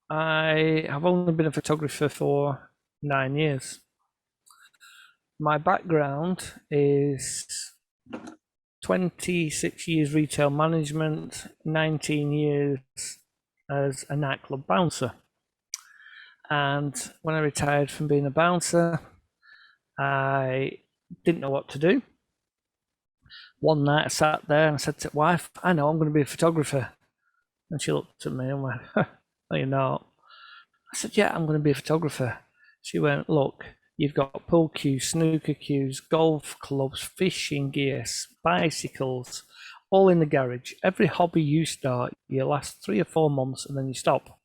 I have only been a photographer for 9 years. My background is 26 years retail management, 19 years as a nightclub bouncer. And when I retired from being a bouncer, I didn't know what to do. One night I sat there and I said to my wife, I know I'm going to be a photographer. And she looked at me and went, no, you're not. I said, yeah, I'm going to be a photographer. She went, look, you've got pool cues, snooker cues, golf clubs, fishing gear, bicycles, all in the garage. Every hobby you start, you last 3 or 4 months and then you stop.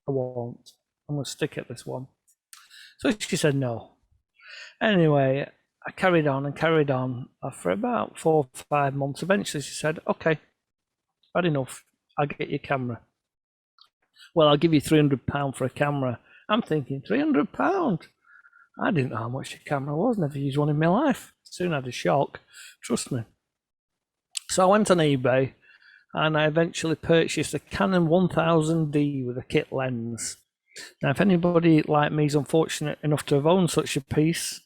I won't. I'm going to stick at this one. So she said no. Anyway, I carried on and carried on for about 4 or 5 months. Eventually she said, okay, had enough. I'll get your camera. Well, I'll give you £300 for a camera. I'm thinking, £300? I didn't know how much a camera was, never used one in my life. Soon had a shock, trust me. So I went on eBay and I eventually purchased a Canon 1000D with a kit lens. Now, if anybody like me is unfortunate enough to have owned such a piece,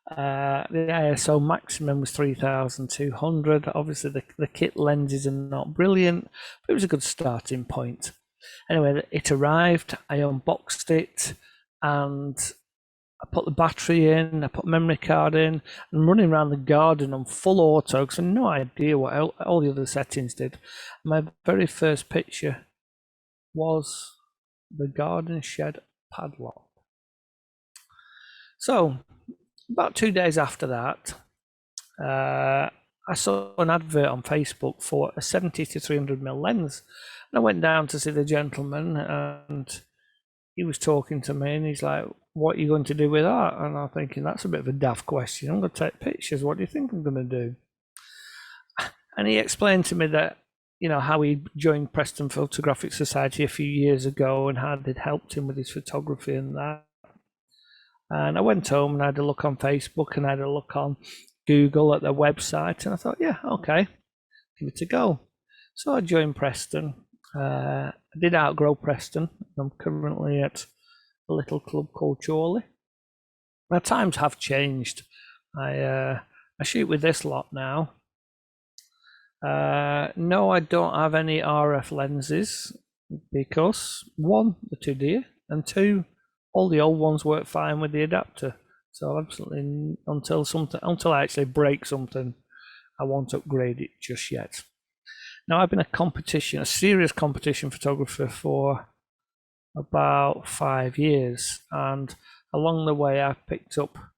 the ISO maximum was 3200. Obviously, the kit lenses are not brilliant, but it was a good starting point. Anyway, it arrived, I unboxed it, and I put the battery in, I put memory card in, and running around the garden on full auto because I had no idea what all the other settings did. My very first picture was the garden shed padlock. So, about 2 days after that, I saw an advert on Facebook for a 70 to 300mm lens. And I went down to see the gentleman, and he was talking to me, and he's like, what are you going to do with that? And I'm thinking, that's a bit of a daft question. I'm going to take pictures. What do you think I'm going to do? And he explained to me that, how he joined Preston Photographic Society a few years ago and how they'd helped him with his photography and that. And I went home and I had a look on Facebook and I had a look on Google at their website. And I thought, yeah, okay, give it a go. So I joined Preston. I did outgrow Preston. I'm currently at a little club called Chorley. My times have changed. I shoot with this lot now. No, I don't have any RF lenses because one, they're too dear, and two, all the old ones work fine with the adapter. So absolutely, until I actually break something, I won't upgrade it just yet. Now I've been a serious competition photographer for about 5 years, and along the way I've picked up a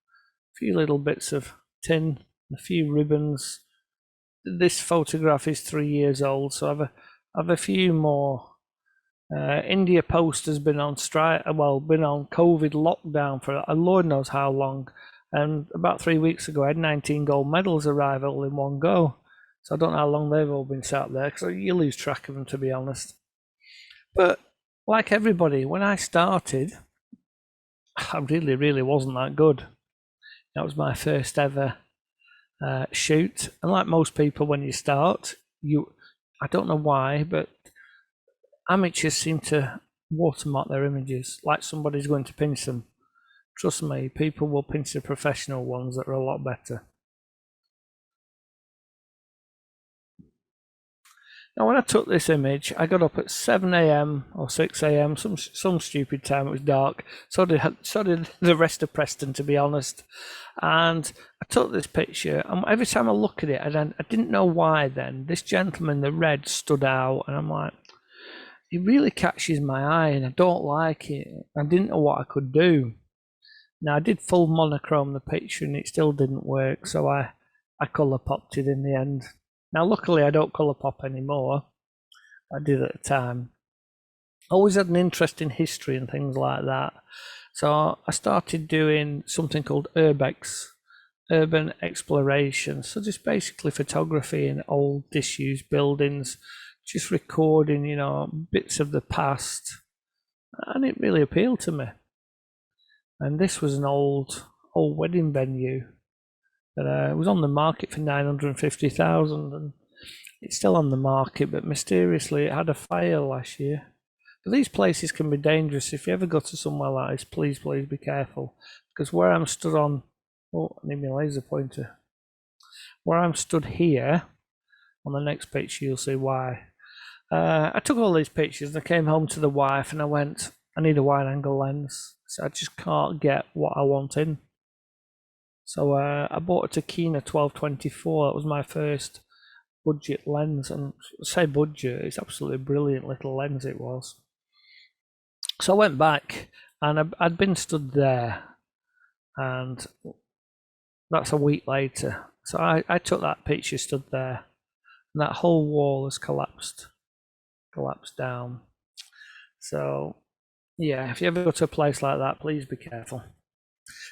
few little bits of tin, a few ribbons. This photograph is 3 years old, so I've a few more. India Post has been on strike, been on COVID lockdown for Lord knows how long. And about 3 weeks ago, I had 19 gold medals arrive all in one go. So I don't know how long they've all been sat there, because you lose track of them, to be honest. But like everybody, when I started, I really, really wasn't that good. That was my first ever shoot. And like most people, when you start, I don't know why, but amateurs seem to watermark their images like somebody's going to pinch them. Trust me, people will pinch the professional ones that are a lot better. Now, when I took this image, I got up at 7 a.m. or 6 a.m. Some stupid time. It was dark. So did the rest of Preston, to be honest. And I took this picture, and every time I look at it, I didn't know why. Then this gentleman, the red, stood out, and I'm like, it really catches my eye, and I don't like it. I didn't know what I could do. Now I did full monochrome the picture, and it still didn't work. So I colour popped it in the end. Now, luckily, I don't colour pop anymore. I did at the time. Always had an interest in history and things like that. So I started doing something called urbex, urban exploration. So just basically photography in old disused buildings, just recording, bits of the past. And it really appealed to me. And this was an old wedding venue that was on the market for 950,000, and it's still on the market, but mysteriously it had a fire last year. these places can be dangerous. If you ever go to somewhere like this, please be careful, because where I'm stood on, oh, I need my laser pointer. Where I'm stood here, on the next picture, you'll see why. I took all these pictures and I came home to the wife and I went, I need a wide angle lens. So I just can't get what I want in. So I bought a Tokina 1224. That was my first budget lens. And I say budget, it's absolutely brilliant little lens it was. So I went back and I'd been stood there, and that's a week later. So I took that picture stood there, and that whole wall has collapsed down. So yeah, if you ever go to a place like that, please be careful.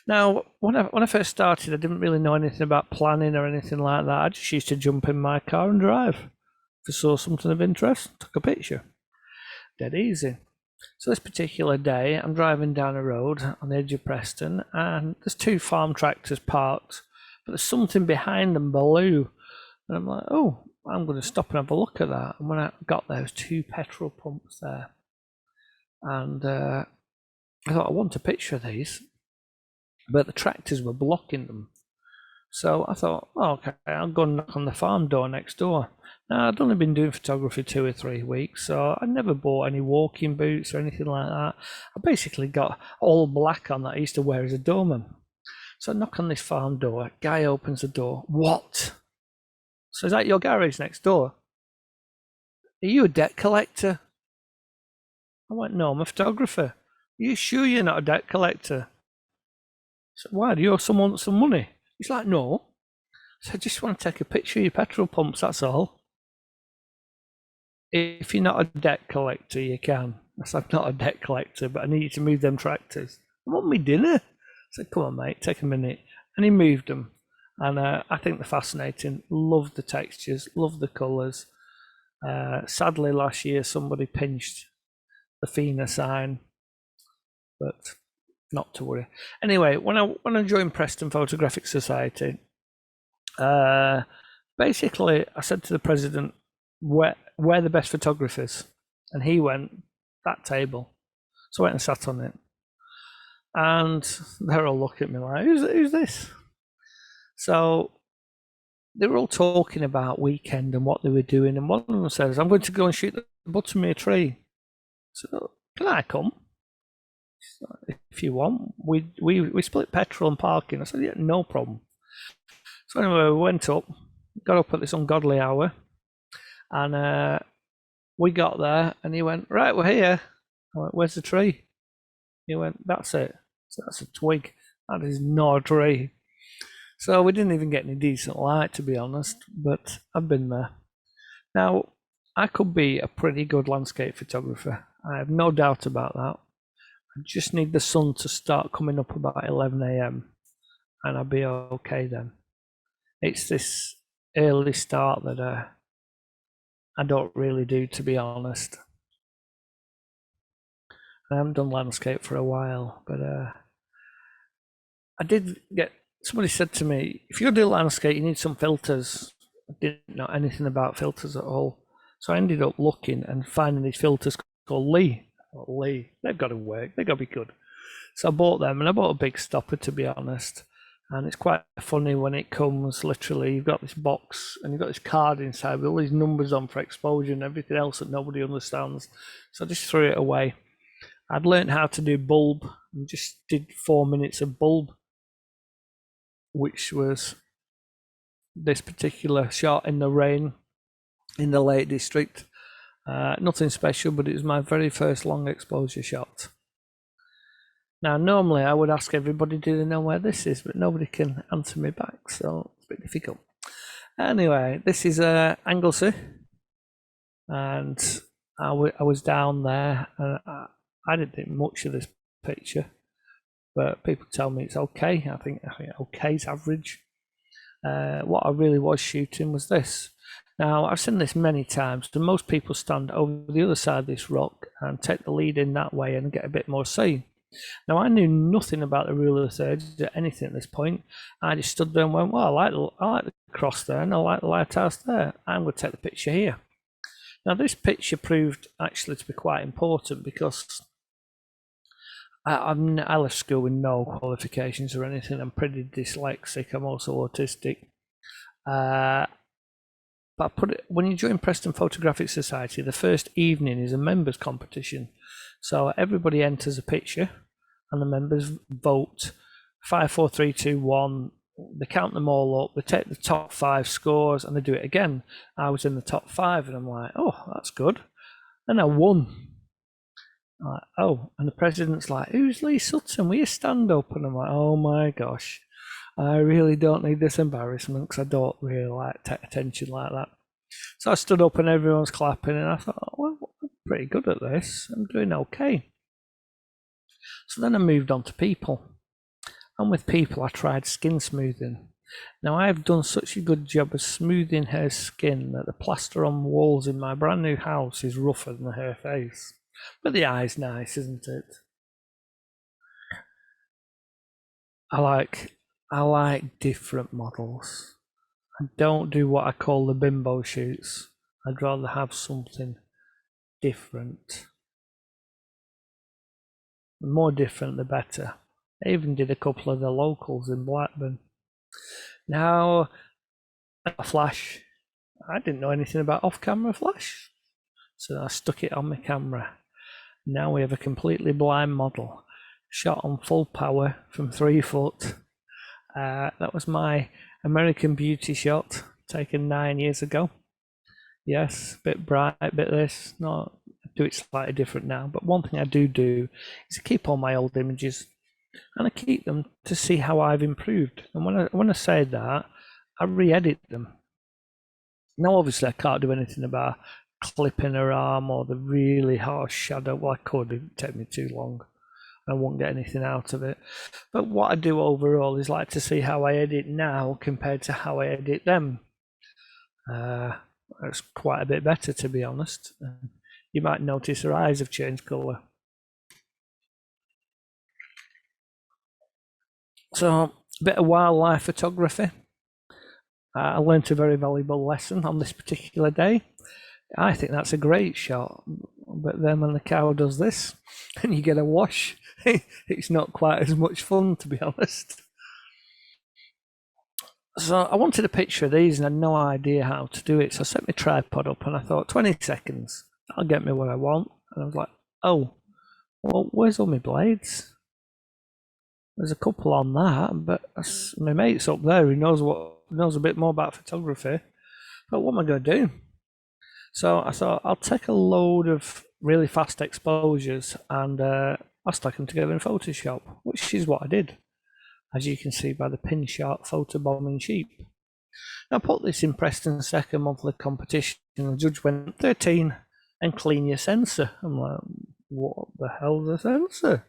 Now, when I first started, I didn't really know anything about planning or anything like that. I just used to jump in my car and drive. If I saw something of interest, took a picture. Dead easy. So this particular day, I'm driving down a road on the edge of Preston, and there's two farm tractors parked, but there's something behind them below. And I'm like, oh, I'm going to stop and have a look at that. And when I got there, there's two petrol pumps there. And I thought, I want a picture of these, but the tractors were blocking them. So I thought, oh, okay, I'll go and knock on the farm door next door. Now, I'd only been doing photography 2 or 3 weeks, so I never bought any walking boots or anything like that. I basically got all black on that I used to wear as a doorman. So I knock on this farm door, guy opens the door. What? So is that your garage next door? Are you a debt collector? I went, no, I'm a photographer. Are you sure you're not a debt collector? So why, do you owe someone some money? He's like, no. So I just want to take a picture of your petrol pumps, that's all. If you're not a debt collector, you can. I said, I'm not a debt collector, but I need you to move them tractors. I want me dinner. I said, come on, mate, take a minute. And he moved them. And I think they're fascinating. Love the textures, love the colours. Sadly, last year, somebody pinched the FINA sign, but not to worry. Anyway, when I joined Preston Photographic Society, basically I said to the president, where the best photographers, and he went, that table. So I went and sat on it, and they're all looking at me like, who's this? So they were all talking about weekend and what they were doing, and one of them says, I'm going to go and shoot the bottom of a tree. So can I come? If you want. We split petrol and parking. I said, yeah, no problem. So anyway, we went up, got up at this ungodly hour, and we got there, and he went, right, we're here. I went, where's the tree? He went, that's it. So that's a twig. That is not a tree. So we didn't even get any decent light, to be honest, but I've been there. Now, I could be a pretty good landscape photographer. I have no doubt about that. I just need the sun to start coming up about 11 a.m. and I'll be okay then. It's this early start that I don't really do, to be honest. I haven't done landscape for a while, but I did get, somebody said to me, if you're going to do landscape, you need some filters. I didn't know anything about filters at all. So I ended up looking and finding these filters called Lee. They've got to work, they've got to be good. So I bought them, and I bought a big stopper, to be honest. And it's quite funny when it comes, literally, you've got this box and you've got this card inside with all these numbers on for exposure and everything else that nobody understands. So I just threw it away. I'd learned how to do bulb and just did 4 minutes of bulb, which was this particular shot in the rain in the Lake District. Nothing special, but it was my very first long exposure shot. Now, normally I would ask everybody, do they know where this is? But nobody can answer me back, so it's a bit difficult. Anyway, this is Anglesey, and I was down there, and I didn't think much of this picture, but people tell me it's okay. I think okay is average. What I really was shooting was this. Now, I've seen this many times, and most people stand over the other side of this rock and take the lead in that way and get a bit more see. Now, I knew nothing about the rule of the thirds or anything at this point. I just stood there and went, well, I like the cross there, and I like the lighthouse there. I'm going to take the picture here. Now, this picture proved actually to be quite important because I left school with no qualifications or anything. I'm pretty dyslexic. I'm also autistic. But I put it, when you join Preston Photographic Society, the first evening is a members competition. So everybody enters a picture, and the members vote 5, 4, 3, 2, 1. They count them all up. They take the top 5 scores, and they do it again. I was in the top 5, and I'm like, oh, that's good. And I won. Like, oh, and the president's like, who's Lee Sutton? Will you stand up? And I'm like, oh my gosh, I really don't need this embarrassment because I don't really like take attention like that. So I stood up and everyone's clapping, and I thought, oh, well, I'm pretty good at this. I'm doing okay. So then I moved on to people. And with people, I tried skin smoothing. Now, I've done such a good job of smoothing her skin that the plaster on walls in my brand new house is rougher than her face. But the eye's nice, isn't it? I like different models. I don't do what I call the bimbo shoots. I'd rather have something different. The more different, the better. I even did a couple of the locals in Blackburn. Now, a flash. I didn't know anything about off-camera flash, so I stuck it on my camera. Now we have a completely blind model, shot on full power from 3 foot. That was my American Beauty shot, taken 9 years ago. Yes, a bit bright, a bit this. No, I do it slightly different now. But one thing I do is I keep all my old images, and I keep them to see how I've improved. And when I say that, I re-edit them. Now, obviously, I can't do anything about clipping her arm or the really harsh shadow. Well, I could, it'd take me too long. I won't get anything out of it. But what I do overall is like to see how I edit now compared to how I edit them. It's quite a bit better, to be honest. You might notice her eyes have changed colour. So, a bit of wildlife photography. I learned a very valuable lesson on this particular day. I think that's a great shot, but then when the cow does this and you get a wash, it's not quite as much fun, to be honest. So I wanted a picture of these and I had no idea how to do it. So I set my tripod up and I thought 20 seconds, that'll get me what I want. And I was like, oh, well, where's all my blades? There's a couple on that, but my mate's up there who knows a bit more about photography. But what am I going to do? So I thought I'll take a load of really fast exposures and I'll stack them together in Photoshop, which is what I did, as you can see by the pin shot photobombing sheep. I put this in Preston's second monthly competition, and the judge went 13 and clean your sensor. I'm like, what the hell's a sensor?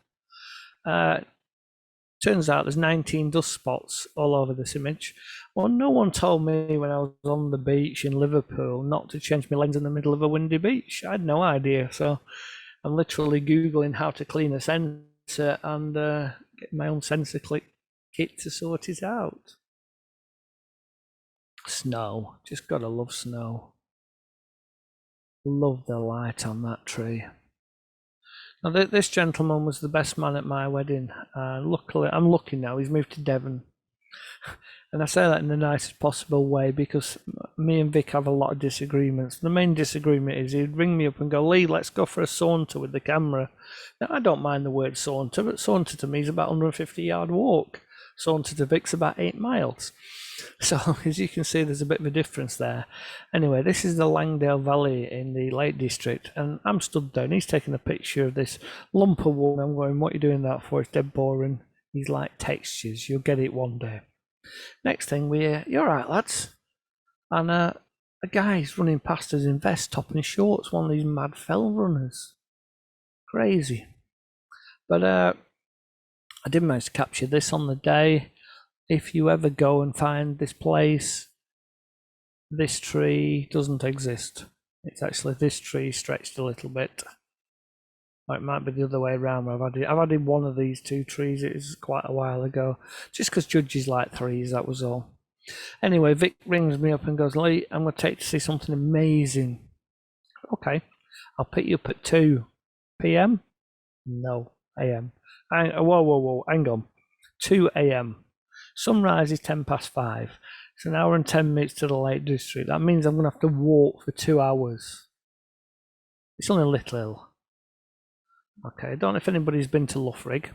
Turns out there's 19 dust spots all over this image. Well, no one told me when I was on the beach in Liverpool not to change my lens in the middle of a windy beach. I had no idea, so I'm literally Googling how to clean a sensor and get my own sensor kit to sort it out. Snow, just gotta love snow. Love the light on that tree. Now, this gentleman was the best man at my wedding. Luckily, I'm lucky now, he's moved to Devon. And I say that in the nicest possible way because me and Vic have a lot of disagreements. The main disagreement is he'd ring me up and go, Lee, let's go for a saunter with the camera. Now, I don't mind the word saunter, but saunter to me is about 150-yard walk. Saunter to Vic's about 8 miles. So, as you can see, there's a bit of a difference there. Anyway, this is the Langdale Valley in the Lake District, and I'm stood down. He's taking a picture of this lump of wood. I'm going, what are you doing that for? It's dead boring. He's like, textures. You'll get it one day. Next thing we hear, you're right, lads. And a guy's running past us in vest, top and shorts, one of these mad fell runners. Crazy. But I did manage to capture this on the day. If you ever go and find this place, this tree doesn't exist. It's actually this tree stretched a little bit. Or it might be the other way around. I've added one of these 2 trees. It was quite a while ago. Just because judges like 3s, that was all. Anyway, Vic rings me up and goes, Lee, I'm going to take you to see something amazing. okay, I'll pick you up at 2 p.m. No, a.m. Whoa, hang on. 2 a.m. Sunrise is 5:10. It's an hour and 10 minutes to the Lake District. That means I'm going to have to walk for 2 hours. It's only a little hill. Okay, I don't know if anybody's been to Loughrig.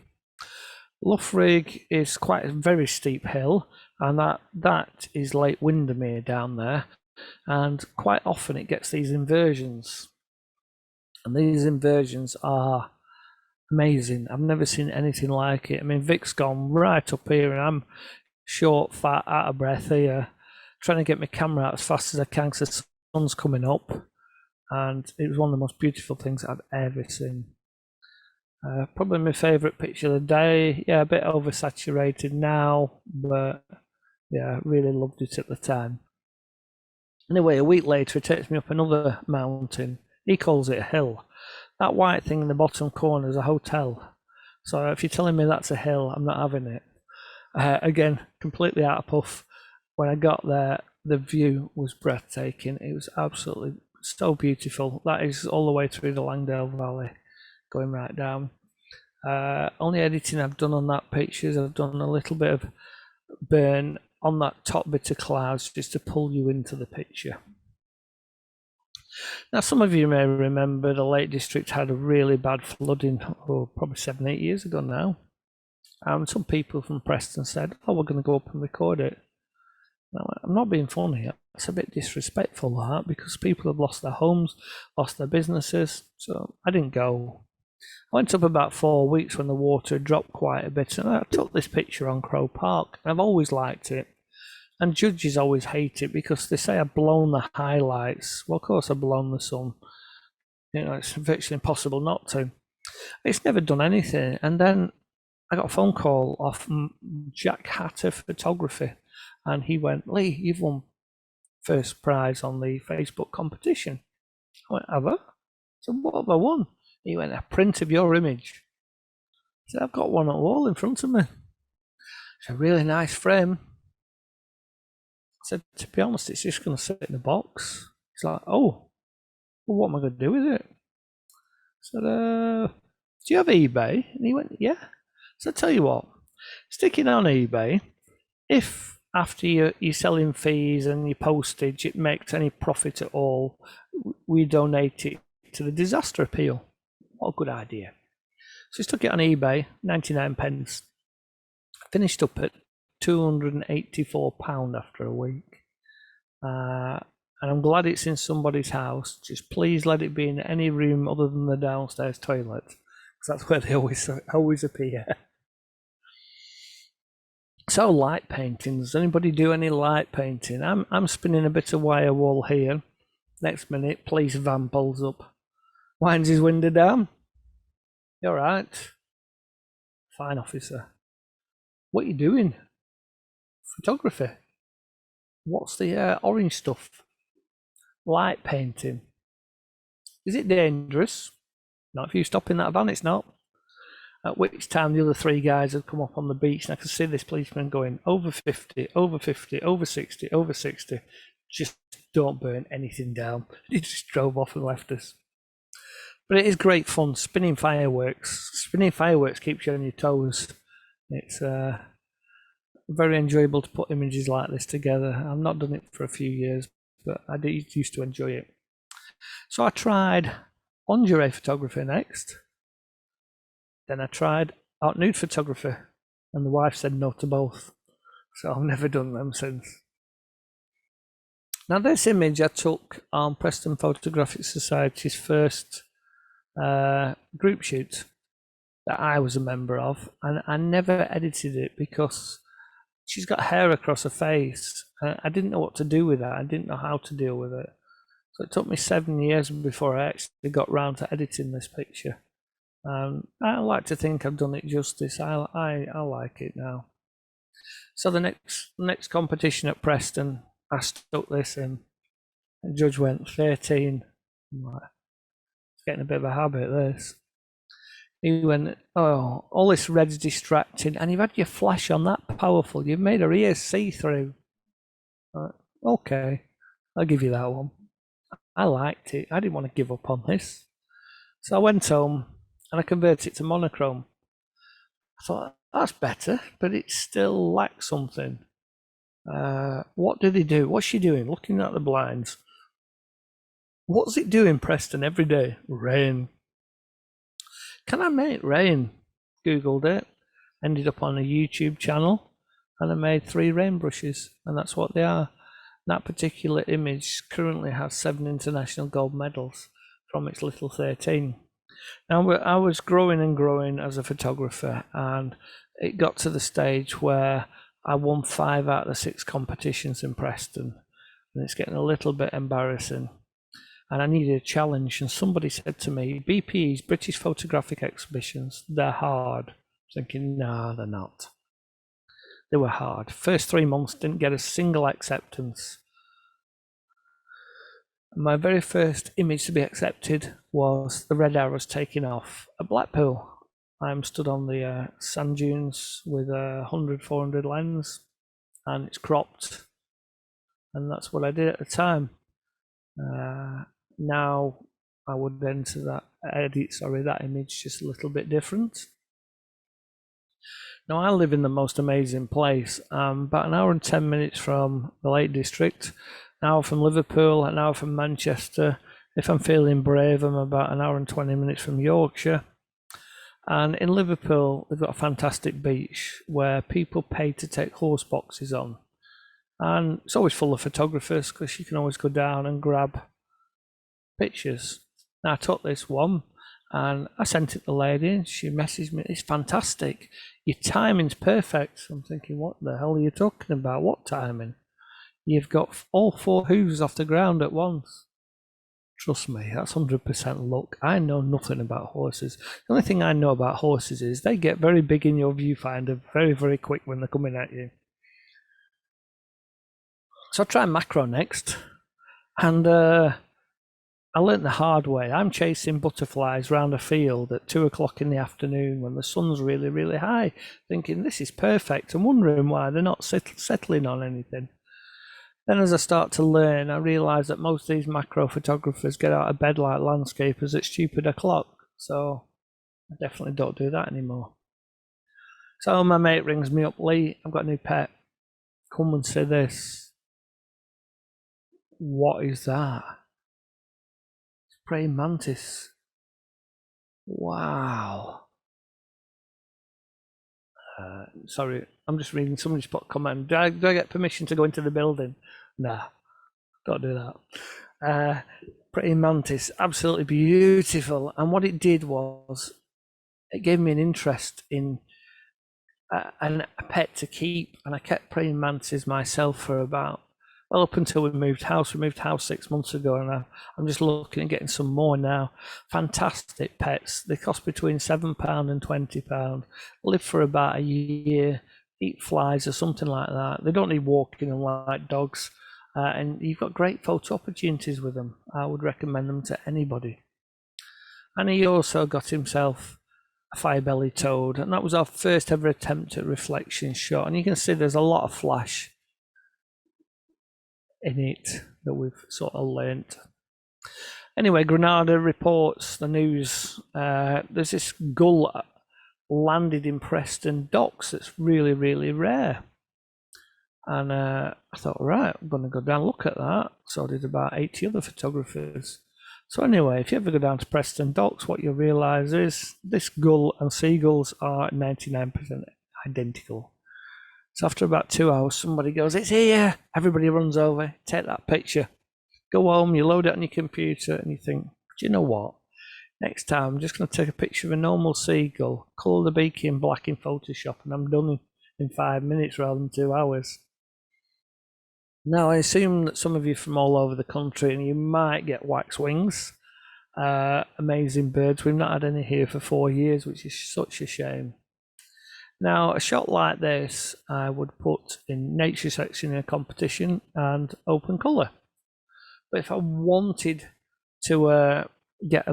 Loughrig is quite a very steep hill, and that is Lake Windermere down there. And quite often it gets these inversions. And these inversions are amazing. I've never seen anything like it. I mean, Vic's gone right up here, and I'm short, fat, out of breath here, trying to get my camera out as fast as I can because the sun's coming up. And it was one of the most beautiful things I've ever seen. Probably my favourite picture of the day. Yeah, a bit oversaturated now, but yeah, really loved it at the time. Anyway, a week later, he takes me up another mountain. He calls it a hill. That white thing in the bottom corner is a hotel. So if you're telling me that's a hill, I'm not having it. Again, completely out of puff. When I got there, the view was breathtaking. It was absolutely so beautiful. That is all the way through the Langdale Valley, going right down. Only editing I've done on that picture is I've done a little bit of burn on that top bit of clouds just to pull you into the picture. Now, some of you may remember the Lake District had a really bad flooding, probably 7-8 years ago now. And some people from Preston said, oh, we're going to go up and record it. Now, I'm not being funny. It's a bit disrespectful, that, because people have lost their homes, lost their businesses. So I didn't go. I went up about 4 weeks when the water dropped quite a bit, and I took this picture on Crow Park. I've always liked it. And judges always hate it because they say I've blown the highlights. Well, of course I've blown the sun. You know, it's virtually impossible not to. It's never done anything. And then I got a phone call off Jack Hatter Photography, and he went, Lee, you've won first prize on the Facebook competition. I went, have I? So what have I won? He went, a print of your image. I said, I've got one on the wall in front of me. It's a really nice frame. I said, to be honest, it's just going to sit in a box. He's like, oh, well, what am I going to do with it? I said, do you have eBay? And he went, yeah. So I tell you what, stick it on eBay. If after your selling fees and your postage, it makes any profit at all, we donate it to the disaster appeal. What a good idea. So he stuck it on eBay, 99 pence. Finished up at £284 after a week. And I'm glad it's in somebody's house. Just please let it be in any room other than the downstairs toilet, because that's where they always appear. So, light painting. Does anybody do any light painting? I'm spinning a bit of wire wool here. Next minute, police van pulls up. Winds his window down. You all right? Fine, officer. What are you doing? Photography. What's the orange stuff? Light painting. Is it dangerous? Not if you stop in that van, it's not. At which time the other three guys had come up on the beach, and I could see this policeman going, over 50, over 50, over 60, over 60. Just don't burn anything down. He just drove off and left us. But it is great fun, spinning fireworks. Spinning fireworks keeps you on your toes. It's very enjoyable to put images like this together. I've not done it for a few years, but I used to enjoy it. So I tried lingerie photography next. Then I tried art nude photography, and the wife said no to both. So I've never done them since. Now, this image I took on Preston Photographic Society's first group shoot that I was a member of, and I never edited it because she's got hair across her face. I didn't know what to do with that. I didn't know how to deal with it. So it took me 7 years before I actually got round to editing this picture. I like to think I've done it justice. I like it now. So the next competition at Preston, I stuck this in. The judge went 13. I'm like, it's getting a bit of a habit, this. He went, oh, all this red's distracting, and you've had your flash on that powerful. You've made her ears see through. Okay, I'll give you that one. I liked it. I didn't want to give up on this. So I went home and I converted it to monochrome. I thought, that's better, but it still lacks something. What do they do? What's she doing? Looking at the blinds. What's it doing, Preston, every day? Rain. Can I make rain? Googled it. Ended up on a YouTube channel, and I made 3 rain brushes, and that's what they are. That particular image currently has 7 international gold medals from its little 13. Now, I was growing and growing as a photographer, and it got to the stage where I won 5 out of the 6 competitions in Preston, and it's getting a little bit embarrassing. And I needed a challenge, and somebody said to me, BPE's, British Photographic Exhibitions, they're hard. I was thinking, no, they're not. They were hard. First 3 months didn't get a single acceptance. My very first image to be accepted was the red arrows taking off at Blackpool. I'm stood on the sand dunes with a 100-400 lens, and it's cropped, and that's what I did at the time. Now I would enter that image just a little bit different. Now I live in the most amazing place, about an hour and 10 minutes from the Lake District, an hour from Liverpool, an hour from Manchester. If I'm feeling brave, I'm about an hour and 20 minutes from Yorkshire. And in Liverpool, they've got a fantastic beach where people pay to take horse boxes on. And it's always full of photographers because you can always go down and grab pictures. Now I took this one and I sent it to the lady, and she messaged me, it's fantastic, your timing's perfect. I'm thinking, what the hell are you talking about? What timing? You've got all 4 hooves off the ground at once. Trust me, that's 100% luck. I know nothing about horses. The only thing I know about horses is they get very big in your viewfinder very, very quick when they're coming at you. So I try macro next, and I learnt the hard way. I'm chasing butterflies round a field at 2 o'clock in the afternoon when the sun's really, really high, thinking this is perfect and wondering why they're not settling on anything. Then as I start to learn, I realise that most of these macro photographers get out of bed like landscapers at stupid o'clock, so I definitely don't do that anymore. So my mate rings me up, Lee, I've got a new pet. Come and see this. What is that? Praying mantis. Wow. Sorry, I'm just reading. Somebody's put a comment. Do I get permission to go into the building? Nah, don't do that. Praying mantis, absolutely beautiful. And what it did was, it gave me an interest in a pet to keep. And I kept praying mantises myself for about, well, up until we moved house. We moved house 6 months ago, and I'm just looking at getting some more now. Fantastic pets. They cost between £7 and £20. Live for about a year, eat flies or something like that. They don't need walking like dogs, and you've got great photo opportunities with them. I would recommend them to anybody. And he also got himself a fire-bellied toad, and that was our first ever attempt at reflection shot. And you can see there's a lot of flash in it that we've sort of learnt. Anyway, Granada reports the news. There's this gull landed in Preston docks that's really, really rare. And I thought, right, I'm going to go down and look at that. So I did about 80 other photographers. So anyway, if you ever go down to Preston docks, what you'll realise is this gull and seagulls are 99% identical. So after about 2 hours, somebody goes, it's here. Everybody runs over, take that picture. Go home, you load it on your computer, and you think, do you know what? Next time, I'm just going to take a picture of a normal seagull, colour the beak in black in Photoshop, and I'm done in 5 minutes rather than 2 hours. Now, I assume that some of you are from all over the country, and you might get wax wings. Amazing birds. We've not had any here for 4 years, which is such a shame. Now, a shot like this, I would put in nature section in a competition and open colour. But if I wanted to get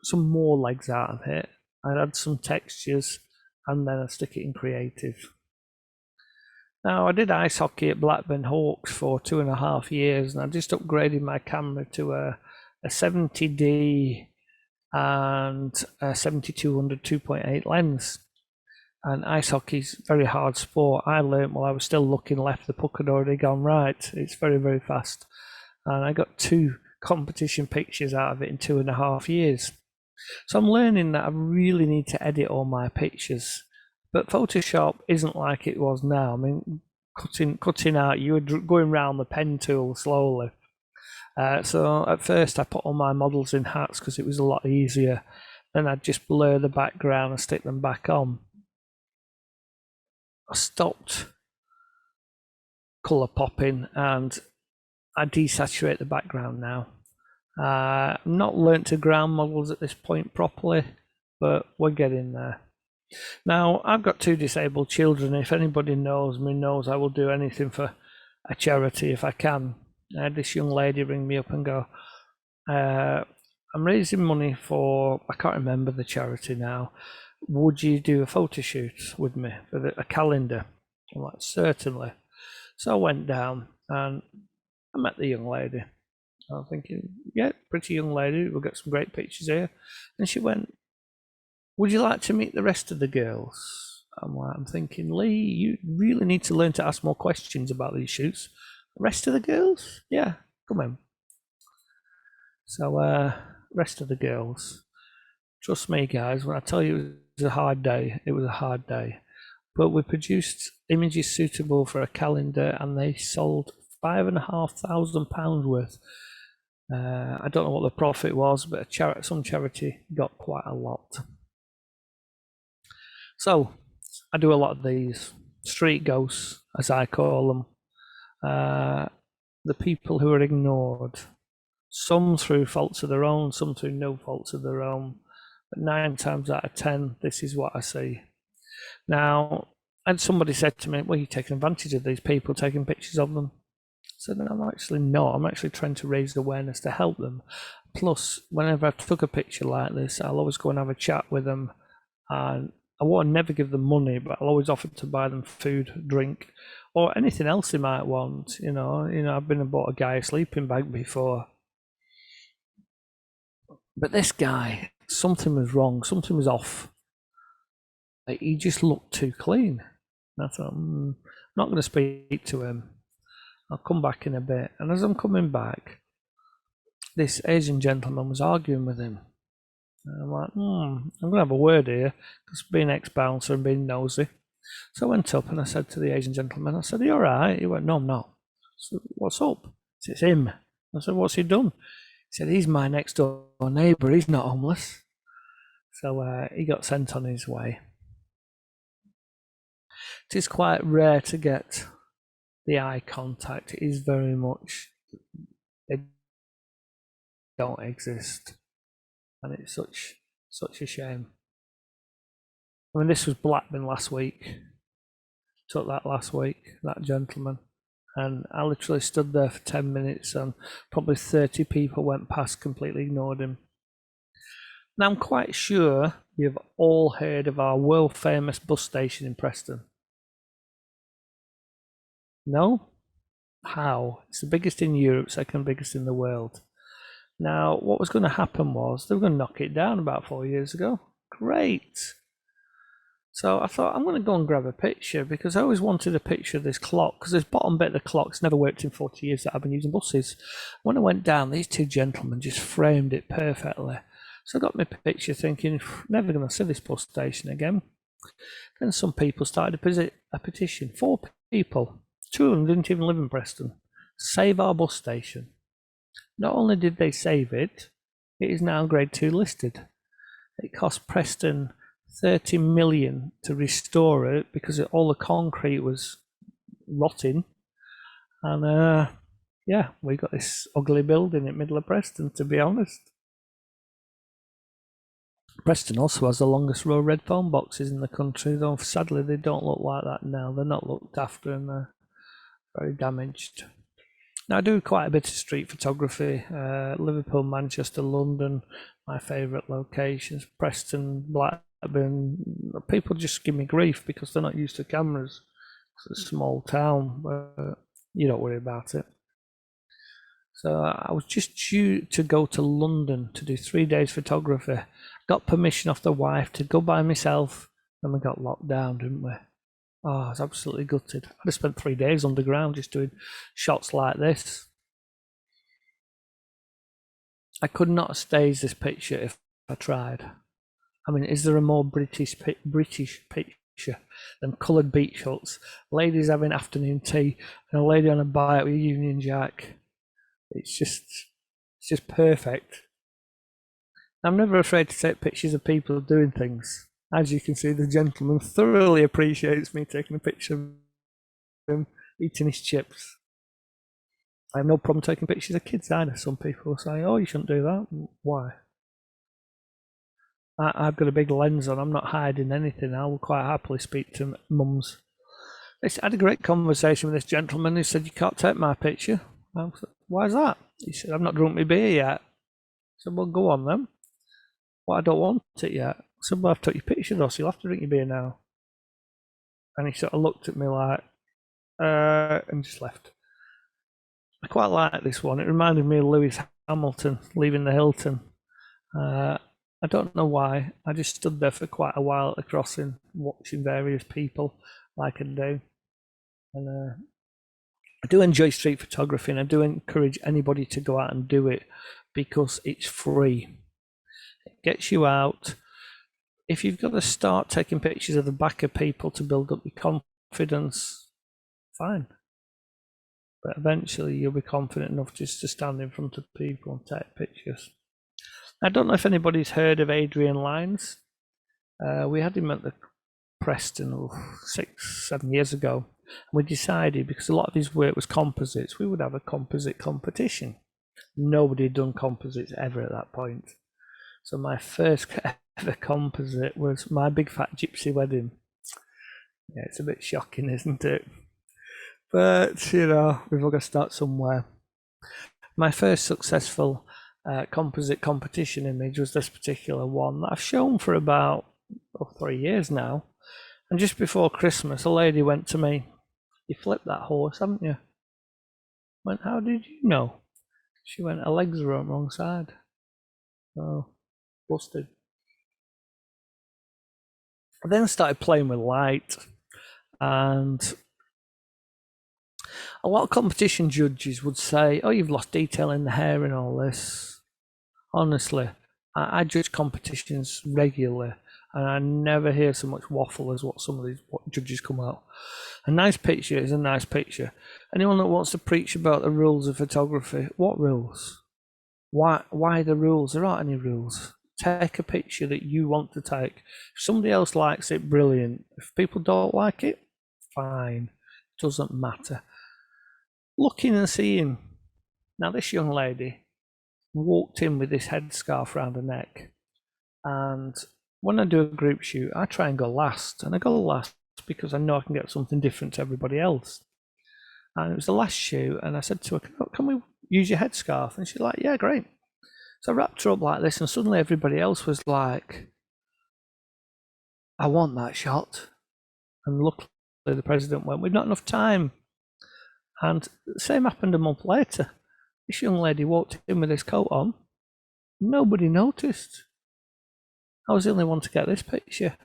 some more legs out of it, I'd add some textures and then I'd stick it in creative. Now, I did ice hockey at Blackburn Hawks for 2.5 years, and I just upgraded my camera to a 70D and a 7200 2.8 lens. And ice hockey's a very hard sport. I learnt while I was still looking left, the puck had already gone right. It's very, very fast. And I got 2 competition pictures out of it in 2.5 years. So I'm learning that I really need to edit all my pictures. But Photoshop isn't like it was now. I mean, cutting out, you were going around the pen tool slowly. So at first I put all my models in hats because it was a lot easier. Then I'd just blur the background and stick them back on. I stopped colour popping and I desaturate the background now. I've not learnt to ground models at this point properly, but we're getting there. Now, I've got 2 disabled children. If anybody knows me, knows I will do anything for a charity if I can. I had this young lady ring me up and go, I'm raising money for, I can't remember the charity now. Would you do a photo shoot with me for a calendar? I'm like, certainly. So I went down and I met the young lady. I'm thinking, yeah, pretty young lady. We'll get some great pictures here. And she went, would you like to meet the rest of the girls? I'm thinking, Lee, you really need to learn to ask more questions about these shoots. The rest of the girls? Yeah, come in. So, rest of the girls. Trust me, guys, when I tell you it was a hard day, it was a hard day. But we produced images suitable for a calendar and they sold £5,500 worth. I don't know what the profit was, but some charity got quite a lot. So I do a lot of these street ghosts, as I call them. The people who are ignored, some through faults of their own, some through no faults of their own. But 9 times out of 10, this is what I see. Now, and somebody said to me, well, you're taking advantage of these people, taking pictures of them. I said, no, I'm actually not. I'm actually trying to raise awareness to help them. Plus, whenever I took a picture like this, I'll always go and have a chat with them. And I won't never give them money, but I'll always offer to buy them food, drink, or anything else they might want. You know, I've been and bought a guy a sleeping bag before. But this guy, something was wrong, something was off. He just looked too clean. And I thought, I'm not going to speak to him. I'll come back in a bit. And as I'm coming back, this Asian gentleman was arguing with him. And I'm like, I'm going to have a word here, because being ex-bouncer and being nosy. So I went up and I said to the Asian gentleman, I said, are you all right? He went, no, I'm not. I said, what's up? Said, it's him. I said, what's he done? He said, he's my next door neighbour, he's not homeless. So he got sent on his way. It is quite rare to get the eye contact. It is very much, they don't exist. And it's such a shame. I mean, this was Blackburn last week. Took that last week, that gentleman. And I literally stood there for 10 minutes and probably 30 people went past, completely ignored him. Now, I'm quite sure you've all heard of our world famous bus station in Preston. No? How? It's the biggest in Europe, second biggest in the world. Now, what was going to happen was they were going to knock it down about 4 years ago. Great. So I thought, I'm going to go and grab a picture, because I always wanted a picture of this clock, because this bottom bit of the clock's never worked in 40 years that I've been using buses. When I went down, these 2 gentlemen just framed it perfectly. So I got my picture thinking, never going to see this bus station again. Then some people started a petition. 4 people, 2 of them didn't even live in Preston. Save our bus station. Not only did they save it, it is now grade 2 listed. It cost Preston 30 million to restore it because all the concrete was rotting. And yeah, we got this ugly building in the middle of Preston, to be honest. Preston also has the longest row of red phone boxes in the country, though sadly they don't look like that now. They're not looked after and they're very damaged. Now, I do quite a bit of street photography. Liverpool, Manchester, London, my favourite locations. Preston, Blackburn. People just give me grief because they're not used to cameras. It's a small town, but you don't worry about it. So I was just due to go to London to do 3 days photography. Got permission off the wife to go by myself, and we got locked down, didn't we? Oh, I was absolutely gutted. I'd have spent 3 days underground just doing shots like this. I could not stage this picture if I tried. I mean, is there a more British picture than coloured beach huts, ladies having afternoon tea, and a lady on a bike with a Union Jack? It's just perfect. I'm never afraid to take pictures of people doing things. As you can see, the gentleman thoroughly appreciates me taking a picture of him eating his chips. I have no problem taking pictures of kids either. Some people say, "Oh, you shouldn't do that." Why? I've got a big lens on. I'm not hiding anything. I will quite happily speak to mums. I had a great conversation with this gentleman. He said, "You can't take my picture." I said, "Why is that?" He said, "I've not drunk my beer yet." I said, "Well, go on then." "Well, I don't want it yet." I said, "Well, I've took your picture though, so you'll have to drink your beer now." And he sort of looked at me like, and just left. I quite like this one. It reminded me of Lewis Hamilton leaving the Hilton. I don't know why. I just stood there for quite a while at the crossing, watching various people like I do. And I do enjoy street photography, and I do encourage anybody to go out and do it because it's free. It gets you out. If you've got to start taking pictures of the back of people to build up your confidence, fine. But eventually you'll be confident enough just to stand in front of people and take pictures. I don't know if anybody's heard of Adrian Lyons. We had him at the Preston 6-7 years ago. We decided, because a lot of his work was composites, we would have a composite competition. Nobody had done composites ever at that point. So my first ever composite was My Big Fat Gypsy Wedding. Yeah, it's a bit shocking, isn't it? But, we've all got to start somewhere. My first successful composite competition image was this particular one that I've shown for about 3 years now. And just before Christmas, a lady went to me, "You flipped that horse, haven't you?" I went, "How did you know?" She went, "Her legs are on the wrong side." Oh, busted. I then started playing with light, and a lot of competition judges would say, "Oh, you've lost detail in the hair and all this." Honestly, I judge competitions regularly, and I never hear so much waffle as what some of these judges come out. A nice picture is a nice picture. Anyone that wants to preach about the rules of photography, what rules? Why the rules? There aren't any rules. Take a picture that you want to take. If somebody else likes it, brilliant. If people don't like it, fine. It doesn't matter. Looking and seeing. Now, this young lady walked in with this headscarf around her neck, and when I do a group shoot, I try and go last, and I go last because I know I can get something different to everybody else. And it was the last shoot, and I said to her, "Can we use your headscarf?" And she's like, "Yeah, great." So I wrapped her up like this, and suddenly everybody else was like, "I want that shot." And luckily the president went, "We've not enough time." And the same happened a month later. This young lady walked in with this coat on. Nobody noticed. I was the only one to get this picture.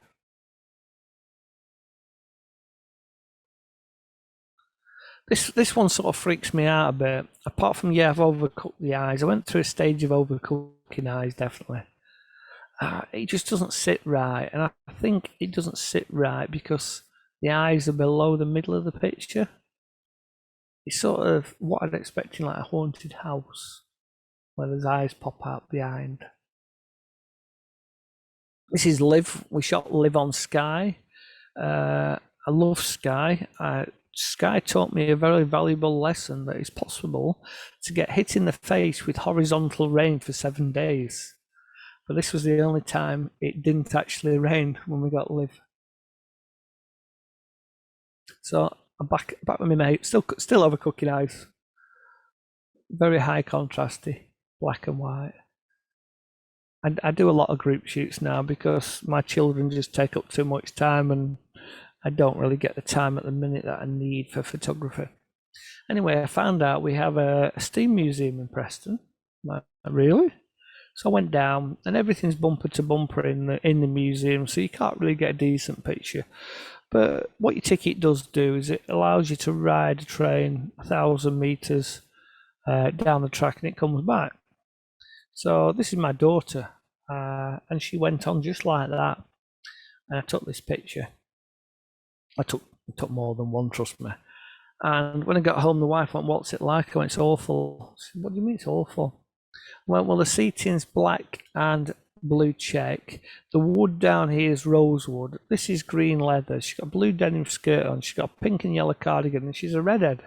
This one sort of freaks me out a bit. Apart from, I've overcooked the eyes. I went through a stage of overcooking eyes, definitely. It just doesn't sit right, and I think it doesn't sit right because the eyes are below the middle of the picture. It's sort of what I'd expect in like a haunted house, where there's eyes pop out behind. This is Live. We shot Live on Sky. I love Sky. Sky taught me a very valuable lesson that it's possible to get hit in the face with horizontal rain for 7 days. But this was the only time it didn't actually rain when we got Live. So I'm back with my mate, still overcooking eyes. Very high contrasty, black and white. I do a lot of group shoots now because my children just take up too much time, and I don't really get the time at the minute that I need for photography. Anyway, I found out we have a steam museum in Preston. Like, really? So I went down, and everything's bumper to bumper in the museum, so you can't really get a decent picture. But what your ticket does do is it allows you to ride a train 1,000 meters down the track, and it comes back. So this is my daughter, and she went on just like that. And I took this picture. I took more than one, trust me. And when I got home, the wife went, "What's it like?" I went, "It's awful." I said, "What do you mean it's awful?" I went, "Well, the seating's black and blue check. The wood down here is rosewood. This is green leather. She's got a blue denim skirt on. She's got a pink and yellow cardigan, and she's a redhead.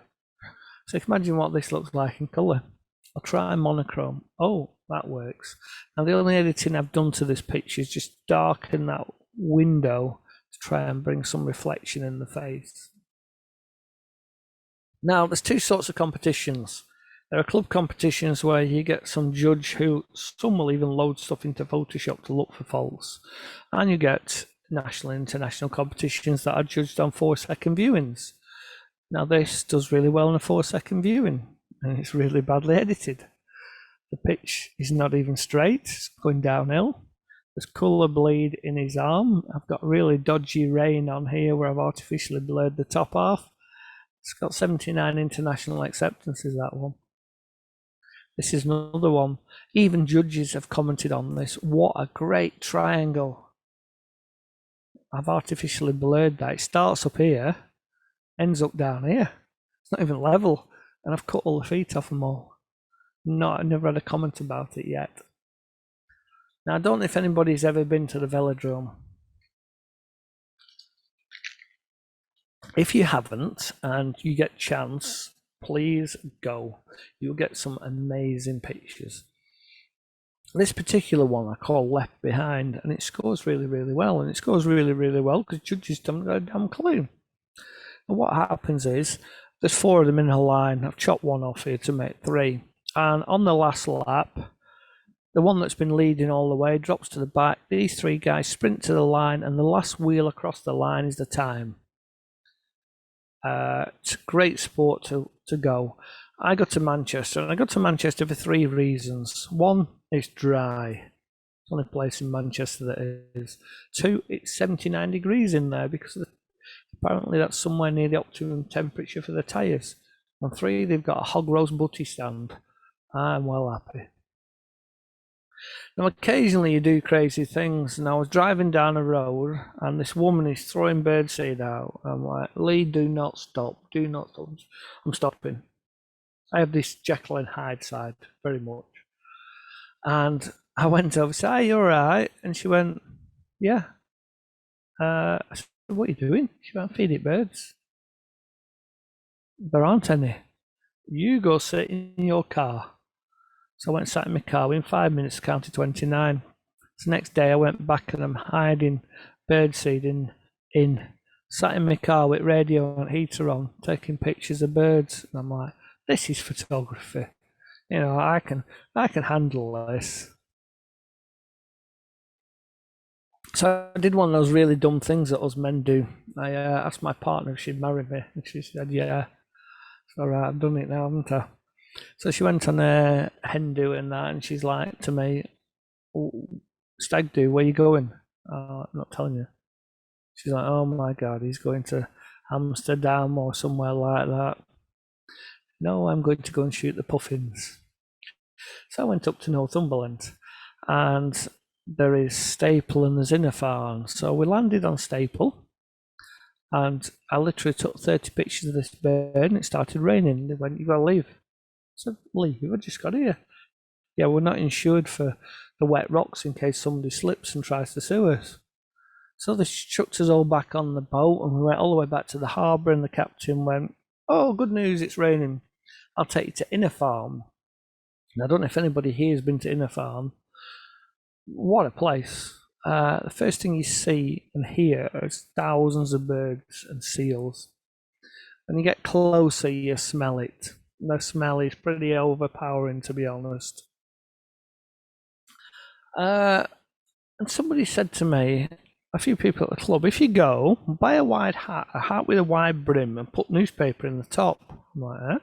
So you can imagine what this looks like in colour. I'll try monochrome. Oh, that works. Now the only editing I've done to this picture is just darken that window to try and bring some reflection in the face. Now there's two sorts of competitions. There are club competitions where you get some judge who, some will even load stuff into Photoshop to look for faults. And you get national and international competitions that are judged on 4-second viewings. Now this does really well in a 4-second viewing, and it's really badly edited. The pitch is not even straight, it's going downhill. There's colour bleed in his arm. I've got really dodgy rain on here where I've artificially blurred the top half. It's got 79 international acceptances, that one. This is another one. Even judges have commented on this. What a great triangle. I've artificially blurred that. It starts up here, ends up down here. It's not even level. And I've cut all the feet off them all. I've never had a comment about it yet. Now, I don't know if anybody's ever been to the velodrome. If you haven't and you get a chance, please go. You'll get some amazing pictures. This particular one I call Left Behind, and it scores really, really well. And it scores really, really well because judges don't got a damn clue. And what happens is there's 4 of them in a line. I've chopped one off here to make 3. And on the last lap, the one that's been leading all the way drops to the back. These 3 guys sprint to the line, and the last wheel across the line is the time. It's a great sport to go. I got to Manchester, and I got to Manchester for 3 reasons. 1, it's dry. It's the only place in Manchester that is. 2, it's 79 degrees in there because apparently that's somewhere near the optimum temperature for the tyres. And 3, they've got a hog roast butty stand. I'm well happy. Now, occasionally you do crazy things, and I was driving down a road, and this woman is throwing birdseed out. I'm like, "Lee, do not stop. Do not stop." I'm stopping. I have this Jekyll and Hyde side very much. And I went over and said, "Are you all right?" And she went, "Yeah." I said, "What are you doing?" She went, "Feed it birds." "There aren't any." "You go sit in your car." So I went and sat in my car. Within 5 minutes, counted 29. So next day I went back and I'm hiding birdseed in sat in my car with radio and heater on, taking pictures of birds. And I'm like, this is photography. You know, I can handle this. So I did one of those really dumb things that us men do. I asked my partner if she'd marry me, and she said, "Yeah." It's all right, I've done it now, haven't I? So she went on a hen do and that, and she's like to me, "Oh, stag do, where you going?" "I'm not telling you." She's like, "Oh my God, he's going to Amsterdam or somewhere like that." "No, I'm going to go and shoot the puffins." So I went up to Northumberland, and there is Staple and there's Innerfarm. So we landed on Staple, and I literally took 30 pictures of this bird, and it started raining. They went, "You gotta leave." I said, "Leave? I just got here." "Yeah, we're not insured for the wet rocks in case somebody slips and tries to sue us." So they chucked us all back on the boat, and we went all the way back to the harbour, and the captain went, "Oh, good news, it's raining. I'll take you to Innerfarm." And I don't know if anybody here has been to Innerfarm. What a place. The first thing you see and hear is thousands of birds and seals. When you get closer, you smell it. The smell is pretty overpowering, to be honest. And somebody said to me, a few people at the club, if you go, buy a wide hat, a hat with a wide brim, and put newspaper in the top. I'm like, eh?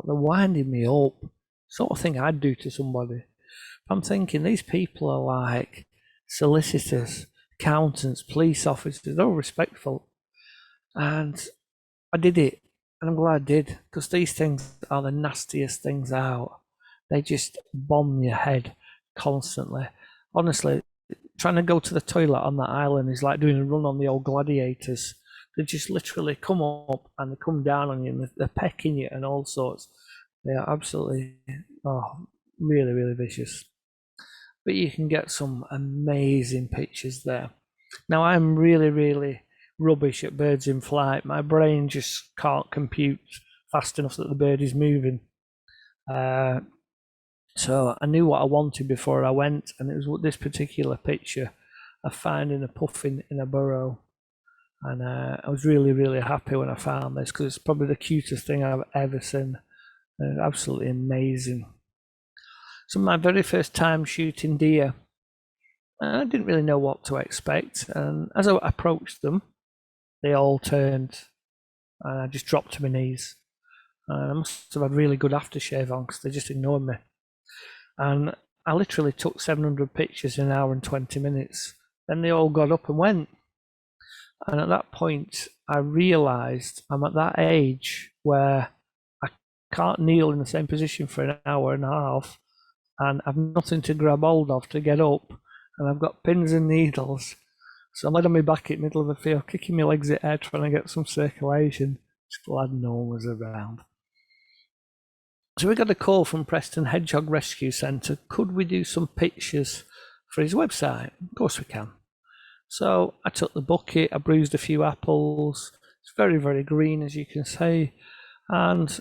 They're winding me up. Sort of thing I'd do to somebody. I'm thinking these people are like solicitors, accountants, police officers, they're all respectful. And I did it, and I'm glad I did, because these things are the nastiest things out. They just bomb your head constantly. Honestly, trying to go to the toilet on that island is like doing a run on the old gladiators. They just literally come up and they come down on you, and they're pecking you and all sorts. They are absolutely, really, really vicious. But you can get some amazing pictures there. Now, I'm really, really rubbish at birds in flight. My brain just can't compute fast enough that the bird is moving. So I knew what I wanted before I went, and it was this particular picture of finding a puffin in a burrow. And I was really, really happy when I found this, because it's probably the cutest thing I've ever seen. Absolutely amazing. So my very first time shooting deer, I didn't really know what to expect. And as I approached them, they all turned, and I just dropped to my knees. And I must have had really good aftershave on, because they just ignored me. And I literally took 700 pictures in an hour and 20 minutes. Then they all got up and went. And at that point, I realised I'm at that age where I can't kneel in the same position for an hour and a half, and I've nothing to grab hold of to get up, and I've got pins and needles. So I'm laid on my back in the middle of the field, kicking my legs at air, trying to get some circulation. Just glad no one was around. So we got a call from Preston Hedgehog Rescue Centre. Could we do some pictures for his website? Of course we can. So I took the bucket, I bruised a few apples. It's very, very green, as you can see. And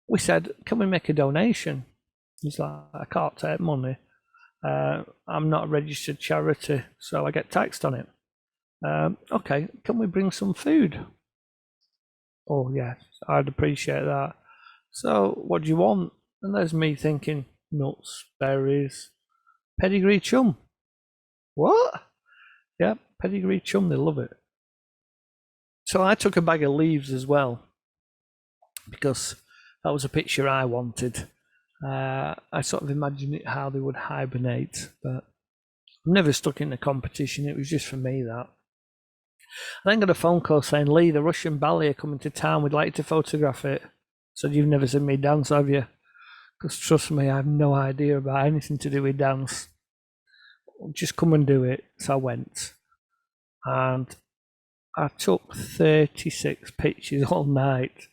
we said, can we make a donation? He's like, I can't take money. I'm not a registered charity, so I get taxed on it. Okay, can we bring some food? Oh, yes, I'd appreciate that. So, what do you want? And there's me thinking, nuts, berries, pedigree chum. What? Yeah, pedigree chum, they love it. So I took a bag of leaves as well, because that was a picture I wanted. I sort of imagined it how they would hibernate, but I'm never stuck in the competition. It was just for me, that. I then got a phone call saying, Lee, the Russian ballet are coming to town. We'd like you to photograph it. So you've never seen me dance, have you? Because trust me, I have no idea about anything to do with dance. Just come and do it. So I went. And I took 36 pictures all night.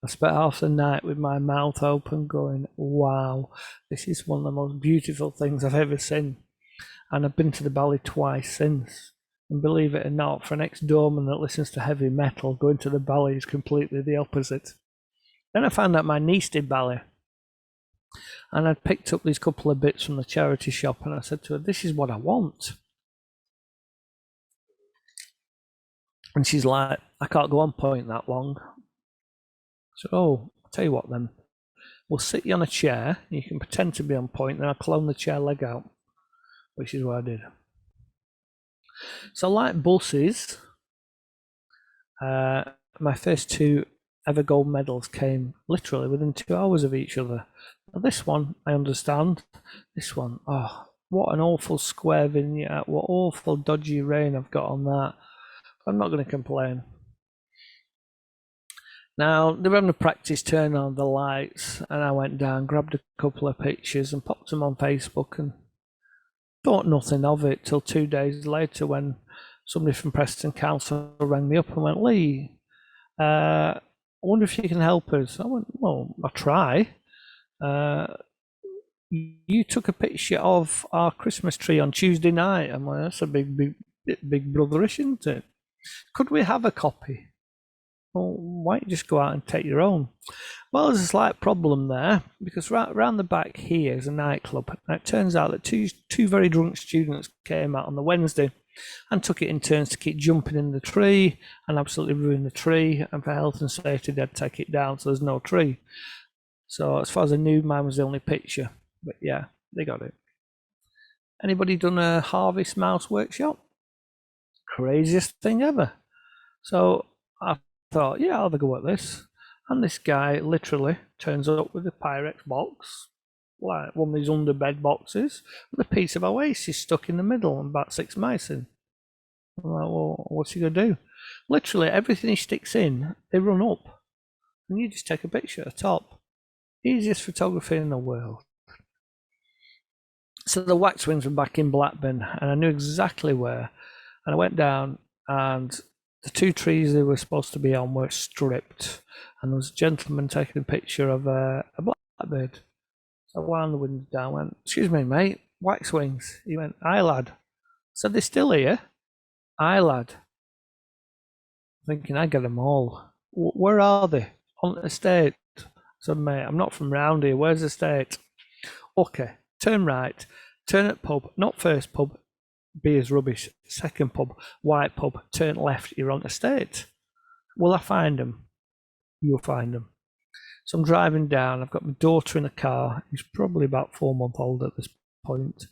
I spent half the night with my mouth open going, wow, this is one of the most beautiful things I've ever seen. And I've been to the ballet twice since. And believe it or not, for an ex-doorman that listens to heavy metal, going to the ballet is completely the opposite. Then I found out my niece did ballet. And I'd picked up these couple of bits from the charity shop, and I said to her, this is what I want. And she's like, I can't go on point that long. So, I'll tell you what then. We'll sit you on a chair, you can pretend to be on point, and I'll clone the chair leg out. Which is what I did. So like buses, my first two ever gold medals came literally within 2 hours of each other. Now this one, I understand. This one, oh, what an awful square vignette, what awful dodgy rain I've got on that. I'm not going to complain. Now, they were having a practice turn on the lights, and I went down, grabbed a couple of pictures and popped them on Facebook, and thought nothing of it till 2 days later when somebody from Preston Council rang me up and went, Lee, I wonder if you can help us. I went, well, I'll try. You took a picture of our Christmas tree on Tuesday night. I'm like, that's a big brotherish, isn't it? Could we have a copy? Well, why don't you just go out and take your own? Well, there's a slight problem there, because right around the back here is a nightclub. And it turns out that two very drunk students came out on the Wednesday and took it in turns to keep jumping in the tree and absolutely ruin the tree. And for health and safety, they'd take it down, so there's no tree. So as far as I knew, mine was the only picture. But yeah, they got it. Anybody done a Harvest Mouse workshop? craziest thing ever. So I thought, yeah, I'll have a go at this. And this guy literally turns up with a Pyrex box, like one of these underbed boxes, with a piece of oasis stuck in the middle and about 6 mice in. I'm like, well, what's he going to do? Literally, everything he sticks in, they run up. And you just take a picture at the top. Easiest photography in the world. So the waxwings were back in Blackburn, and I knew exactly where. And I went down, and the 2 trees they were supposed to be on were stripped. And there was a gentleman taking a picture of a blackbird. So I wound the window down, went, "Excuse me, mate, waxwings." He went, "Aye, lad." I said, "They're still here?" "Aye, lad." Thinking, I get them all. Where are they? On the estate. I said, "Mate, I'm not from round here. Where's the estate?" "Okay, turn right. Turn at pub. Not first pub. Beer's rubbish. Second pub. White pub. Turn left. You're on the estate." "Will I find them?" "You'll find them." So I'm driving down. I've got my daughter in the car. He's probably about 4 months old at this point.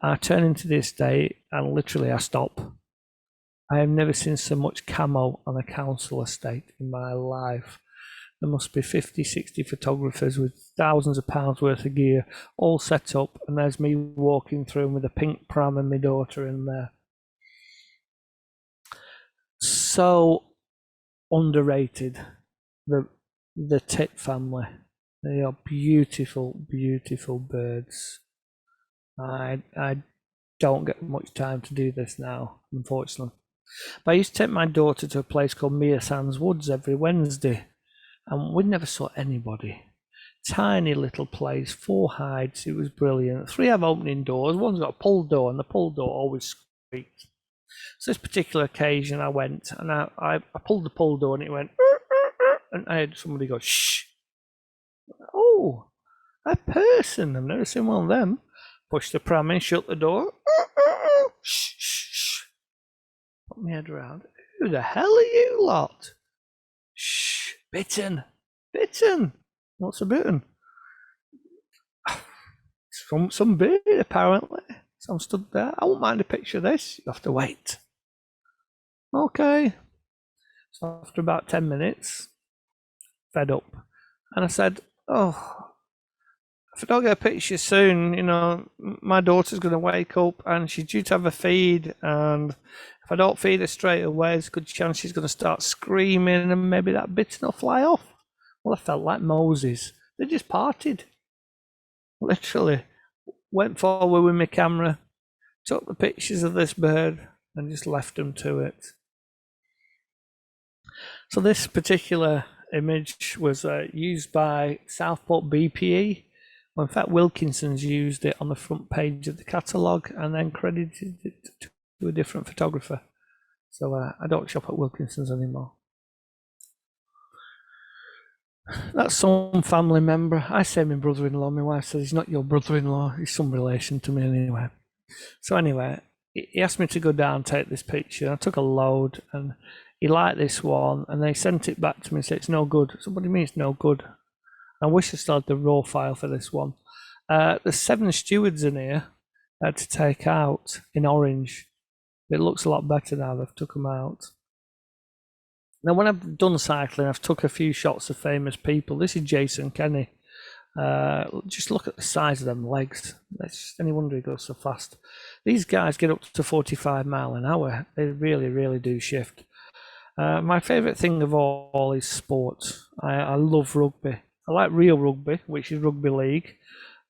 I turn into the estate and literally I stop. I have never seen so much camo on a council estate in my life. There must be 50, 60 photographers with thousands of pounds worth of gear all set up, and there's me walking through with a pink pram and my daughter in there. So underrated, the tit family. They are beautiful, beautiful birds. I don't get much time to do this now, unfortunately. But I used to take my daughter to a place called Mere Sands Woods every Wednesday, and we never saw anybody. Tiny little place, 4 hides. It was brilliant. 3 have opening doors. One's got a pull door, and the pull door always squeaked. So this particular occasion, I went and I pulled the pull door, and it went, and I had somebody go, "Shh." Oh, a person. I've never seen one of them. Pushed the pram in, shut the door. Shh, shh, shh. Put my head around. "Who the hell are you lot?" "Shh, bitten. Bitten." "What's a bitten?" Some bird, apparently. So I'm stood there. "I won't mind a picture of this." "You have to wait." Okay. So after about 10 minutes, fed up. And I said, "Oh, if I don't get a picture soon, my daughter's going to wake up and she's due to have a feed. And if I don't feed her straight away, there's a good chance she's going to start screaming and maybe that bitten will fly off." Well, I felt like Moses. They just parted. Literally. Went forward with my camera, took the pictures of this bird and just left them to it. So this particular image was used by Southport BPE. Well, in fact, Wilkinson's used it on the front page of the catalogue and then credited it to a different photographer. So I don't shop at Wilkinson's anymore. That's some family member. I say my brother-in-law. My wife says he's not your brother-in-law. He's some relation to me anyway. So anyway, he asked me to go down and take this picture. I took a load and he liked this one and they sent it back to me and said it's no good. So what do you mean it's no good? I wish I still had the raw file for this one. There's 7 stewards in here I had to take out in orange. It looks a lot better now they've took them out. Now, when I've done cycling, I've took a few shots of famous people. This is Jason Kenny. Just look at the size of them legs. That's any wonder he goes so fast. These guys get up to 45 miles an hour. They really, really do shift. My favourite thing of all is sport. I love rugby. I like real rugby, which is rugby league.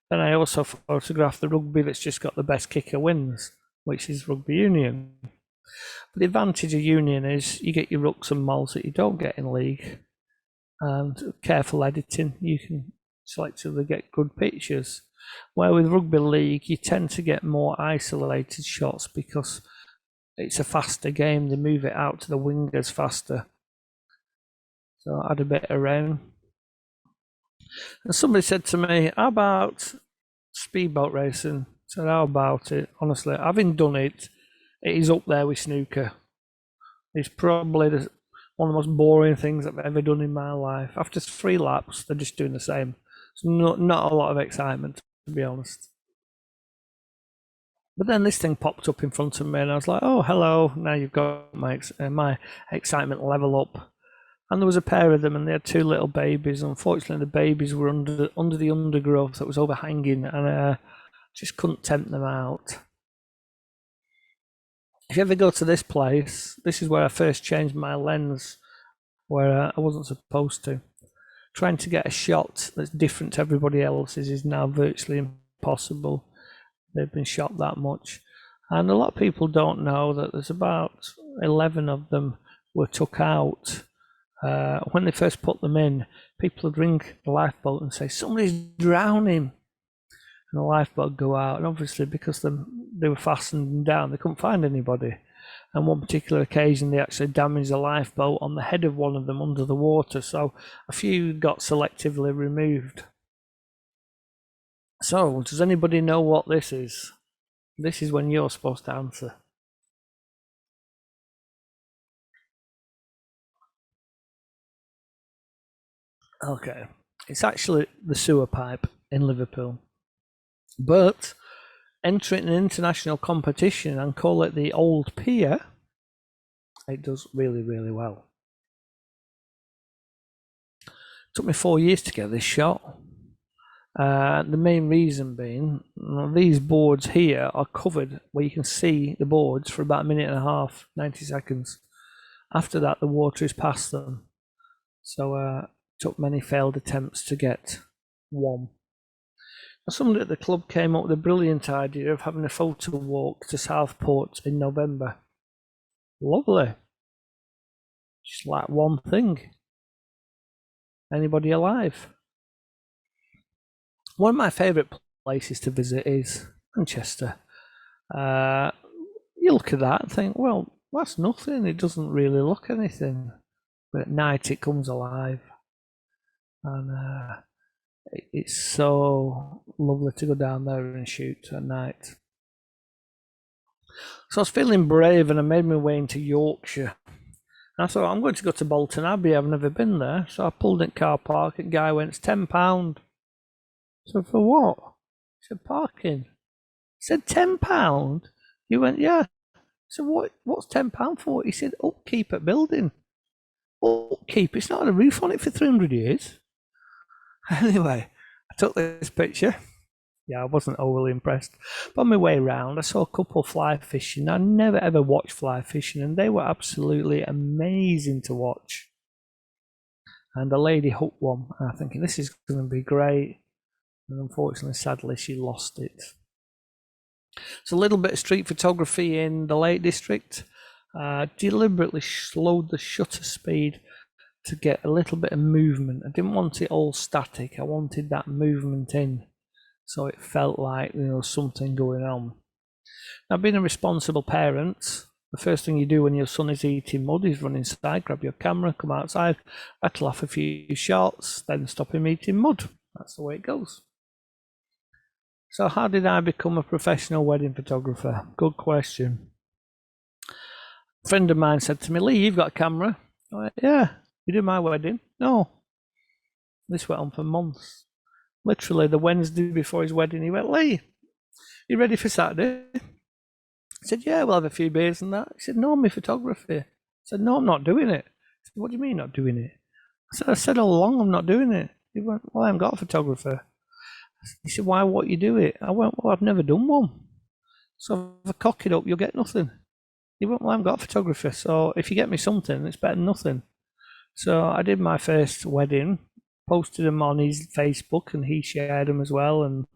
Then I also photograph the rugby that's just got the best kicker wins, which is rugby union. But the advantage of union is you get your rucks and mauls that you don't get in league. And careful editing, you can selectively get good pictures. Where with rugby league, you tend to get more isolated shots because it's a faster game. They move it out to the wingers faster. So I had a bit around. And somebody said to me, "How about speedboat racing?" I said, "How about it?" Honestly, having done it, it is up there with snooker. It's probably one of the most boring things I've ever done in my life. After 3 laps, they're just doing the same. It's not a lot of excitement, to be honest. But then this thing popped up in front of me, and I was like, "Oh, hello!" Now you've got my excitement level up. And there was a pair of them, and they had two little babies. Unfortunately, the babies were under the undergrowth that was overhanging, and just couldn't tempt them out. If you ever go to this place, this is where I first changed my lens, where I wasn't supposed to. Trying to get a shot that's different to everybody else's is now virtually impossible. They've been shot that much. And a lot of people don't know that there's about 11 of them were took out. When they first put them in, people would ring the lifeboat and say, "Somebody's drowning." And the lifeboat would go out. And obviously, because they were fastened down, they couldn't find anybody. And one particular occasion, they actually damaged a lifeboat on the head of one of them under the water. So a few got selectively removed. So, does anybody know what this is? This is when you're supposed to answer. Okay. It's actually the sewer pipe in Liverpool. But entering an international competition and call it the Old Pier, it does really, really well. It took me 4 years to get this shot. The main reason being, these boards here are covered where you can see the boards for about a minute and a half, 90 seconds. After that, the water is past them. So it took many failed attempts to get one. Somebody at the club came up with a brilliant idea of having a photo walk to Southport in November. Lovely. Just like one thing. Anybody alive? One of my favourite places to visit is Manchester. You look at that and think, well, that's nothing. It doesn't really look anything. But at night it comes alive. And it's so lovely to go down there and shoot at night. So I was feeling brave and I made my way into Yorkshire. And I thought, I'm going to go to Bolton Abbey. I've never been there. So I pulled in car park and guy went, it's £10. So for what? He said, parking. I said, £10? He went, yeah. So what's £10 for? He said, upkeep at building. Upkeep? It's not had a roof on it for 300 years. Anyway, I took this picture. Yeah, I wasn't overly impressed. But on my way around, I saw a couple fly fishing. I never ever watched fly fishing, and they were absolutely amazing to watch. And the lady hooked one, and I'm thinking, this is going to be great. And unfortunately, sadly, she lost it. So a little bit of street photography in the Lake District. Deliberately slowed the shutter speed to get a little bit of movement. I didn't want it all static. I wanted that movement in, so it felt like something going on. Now, being a responsible parent, the first thing you do when your son is eating mud is run inside, grab your camera, come outside, rattle off a few shots, then stop him eating mud. That's the way it goes. So how did I become a professional wedding photographer? Good question. A friend of mine said to me, Lee, you've got a camera? I went, yeah. You do my wedding? No. This went on for months. Literally the Wednesday before his wedding, he went, Lee, you ready for Saturday? I said, yeah, we'll have a few beers and that. He said, no, my photography. I said, no, I'm not doing it. He said, what do you mean not doing it? I said all along I'm not doing it. He went, well, I haven't got a photographer. He said, why won't you do it? I went, well, I've never done one. So if I cock it up, you'll get nothing. He went, well, I haven't got a photographer. So if you get me something, it's better than nothing. So I did my first wedding, posted them on his Facebook, and he shared them as well. And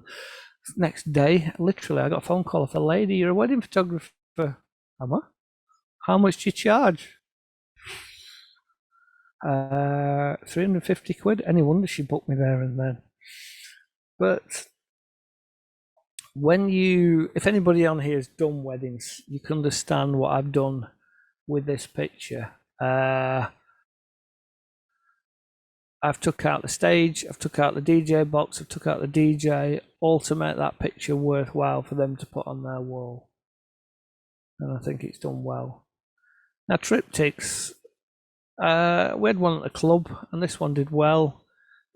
next day, literally, I got a phone call off a lady, you're a wedding photographer. Am I? How much do you charge? 350 quid. Any wonder she booked me there and then. But if anybody on here has done weddings, you can understand what I've done with this picture. I've took out the stage, I've took out the DJ box, I've took out the DJ, all to make that picture worthwhile for them to put on their wall. And I think it's done well. Now, triptychs, we had one at the club, and this one did well,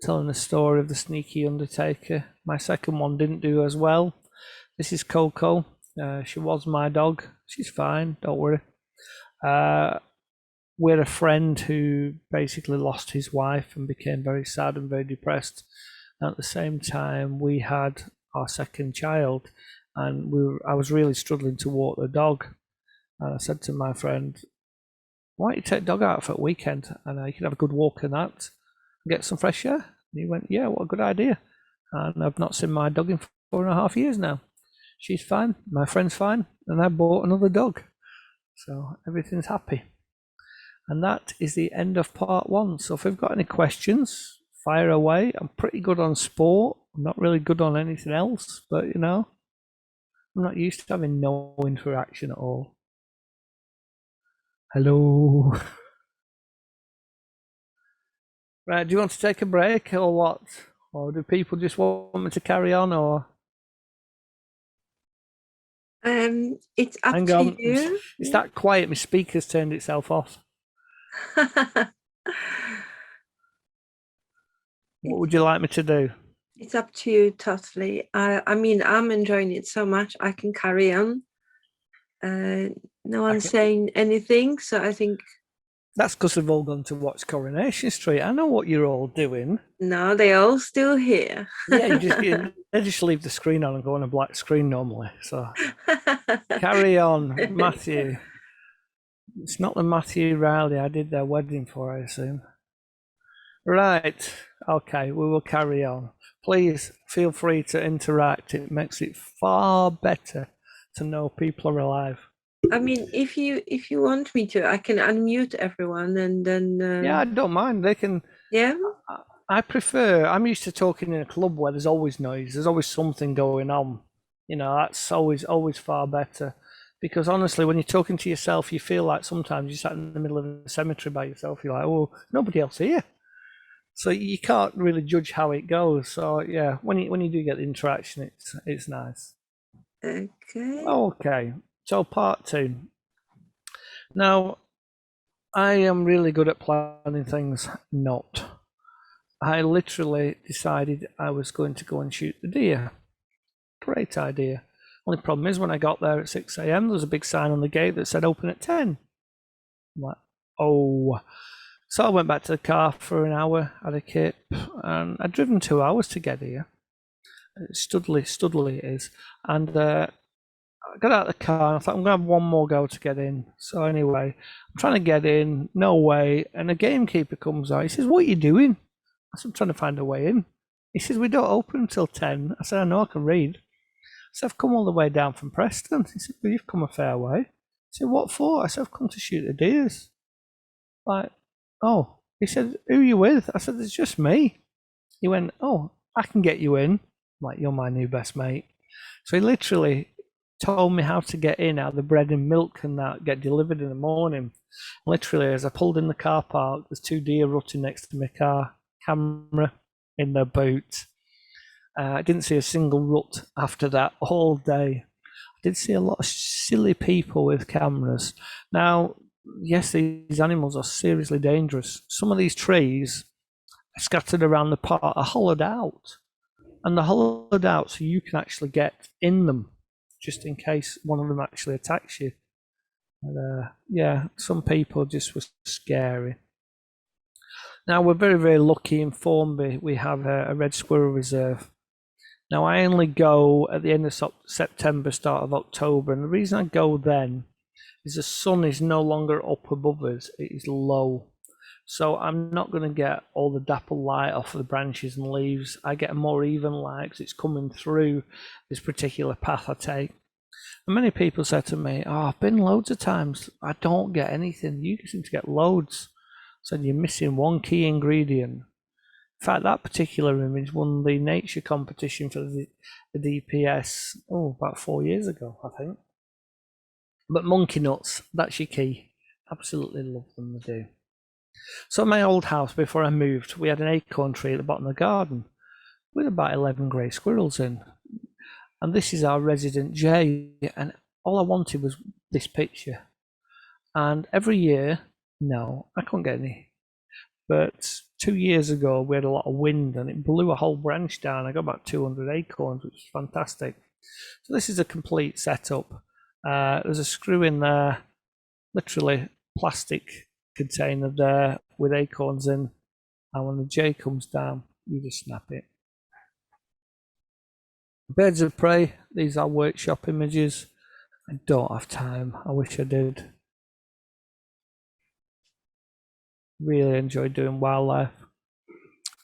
telling the story of the sneaky undertaker. My second one didn't do as well. This is Coco. She was my dog. She's fine, don't worry. We had a friend who basically lost his wife and became very sad and very depressed. And at the same time, we had our second child, and I was really struggling to walk the dog. And I said to my friend, "Why don't you take the dog out for a weekend, and you can have a good walk in that, and get some fresh air?" And he went, "Yeah, what a good idea." And I've not seen my dog in 4.5 years now. She's fine, my friend's fine, and I bought another dog. So everything's happy. And that is the end of part 1. So if we've got any questions, fire away. I'm pretty good on sport. I'm not really good on anything else, but you know, I'm not used to having no interaction at all. Hello. Right, do you want to take a break or what? Or do people just want me to carry on, or? It's up Hang to on. you. It's that quiet, my speaker's turned itself off. What would you like me to do? It's up to you totally. I mean, I'm enjoying it so much. I can carry on. No one's saying anything, so I think. That's because we've all gone to watch Coronation Street. I know what you're all doing. No, they're all still here. Yeah, they just leave the screen on and go on a black screen normally. So carry on, Matthew. It's not the Matthew Riley I did their wedding for, I assume. Right. Okay, we will carry on. Please feel free to interact. It makes it far better to know people are alive. I mean, if you want me to, I can unmute everyone and then. Yeah, I don't mind. They can. Yeah. I prefer. I'm used to talking in a club where there's always noise. There's always something going on. You know, that's always far better. Because honestly, when you're talking to yourself, you feel like sometimes you're sat in the middle of a cemetery by yourself. You're like, oh, nobody else here. So you can't really judge how it goes. So yeah, when you do get the interaction, it's nice. Okay. Okay. So part 2. Now, I am really good at planning things. Not. I literally decided I was going to go and shoot the deer. Great idea. Only problem is when I got there at 6 a.m, there was a big sign on the gate that said open at 10. I'm like, oh. So I went back to the car for an hour, had a kip, and I'd driven 2 hours to get here. Studley it is. And I got out of the car and I thought I'm going to have one more go to get in. So anyway, I'm trying to get in, no way. And the gamekeeper comes out. He says, "What are you doing?" I said, "I'm trying to find a way in." He says, "We don't open until 10. I said, "I know, I can read." I said, "I've come all the way down from Preston." He said, "Well, you've come a fair way." I said, "What for?" I said, "I've come to shoot the deers." Like, oh. He said, "Who are you with?" I said, "It's just me." He went, "Oh, I can get you in." I'm like, "You're my new best mate." So he literally told me how to get in, how the bread and milk and that get delivered in the morning. Literally, as I pulled in the car park, there's 2 deer rutting next to my car, camera in their boot. I didn't see a single rut after that all day. I did see a lot of silly people with cameras. Now, yes, these animals are seriously dangerous. Some of these trees scattered around the park are hollowed out. And they're hollowed out so you can actually get in them, just in case one of them actually attacks you. And, yeah, some people just were scary. Now, we're very, very lucky in Formby. We have a red squirrel reserve. Now, I only go at the end of September, start of October. And the reason I go then is the sun is no longer up above us, it is low. So I'm not going to get all the dapple light off of the branches and leaves. I get a more even light because it's coming through this particular path I take. And many people say to me, "Oh, I've been loads of times. I don't get anything. You seem to get loads." So you're missing one key ingredient. In fact, that particular image won the nature competition for the DPS, about 4 years ago, I think. But monkey nuts, that's your key. Absolutely love them, they do. So my old house, before I moved, we had an acorn tree at the bottom of the garden with about 11 grey squirrels in. And this is our resident Jay, and all I wanted was this picture. And every year, no, I couldn't get any. But 2 years ago, we had a lot of wind and it blew a whole branch down. I got about 200 acorns, which is fantastic. So this is a complete setup. There's a screw in there, literally plastic container there with acorns in, and when the J comes down, you just snap it. Birds of prey, these are workshop images. I don't have time. I wish I did. Really enjoyed doing wildlife.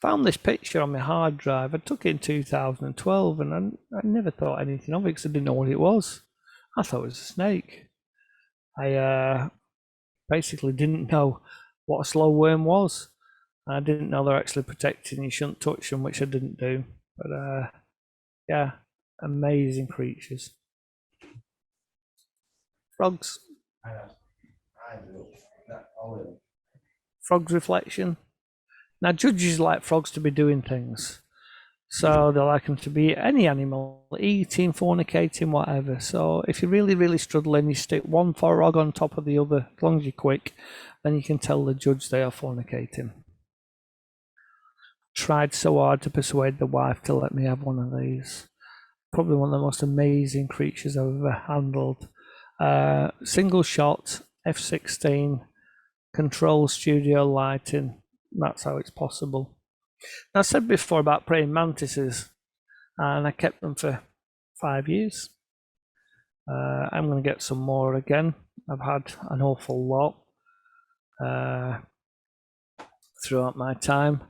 Found this picture on my hard drive. I took it in 2012 and I never thought anything of it because I didn't know what it was. I thought it was a snake. I basically didn't know what a slow worm was. I didn't know they're actually protected and you shouldn't touch them, which I didn't do. But yeah, amazing creatures. Frogs. Frogs reflection. Now judges like frogs to be doing things. So they like them to be any animal, eating, fornicating, whatever. So if you're really, really struggling, you stick one frog on top of the other, as long as you're quick, then you can tell the judge they are fornicating. Tried so hard to persuade the wife to let me have one of these. Probably one of the most amazing creatures I've ever handled. Single shot, f/16, control studio lighting. That's how it's possible. Now, I said before about praying mantises, and I kept them for 5 years. I'm going to get some more again. I've had an awful lot throughout my time.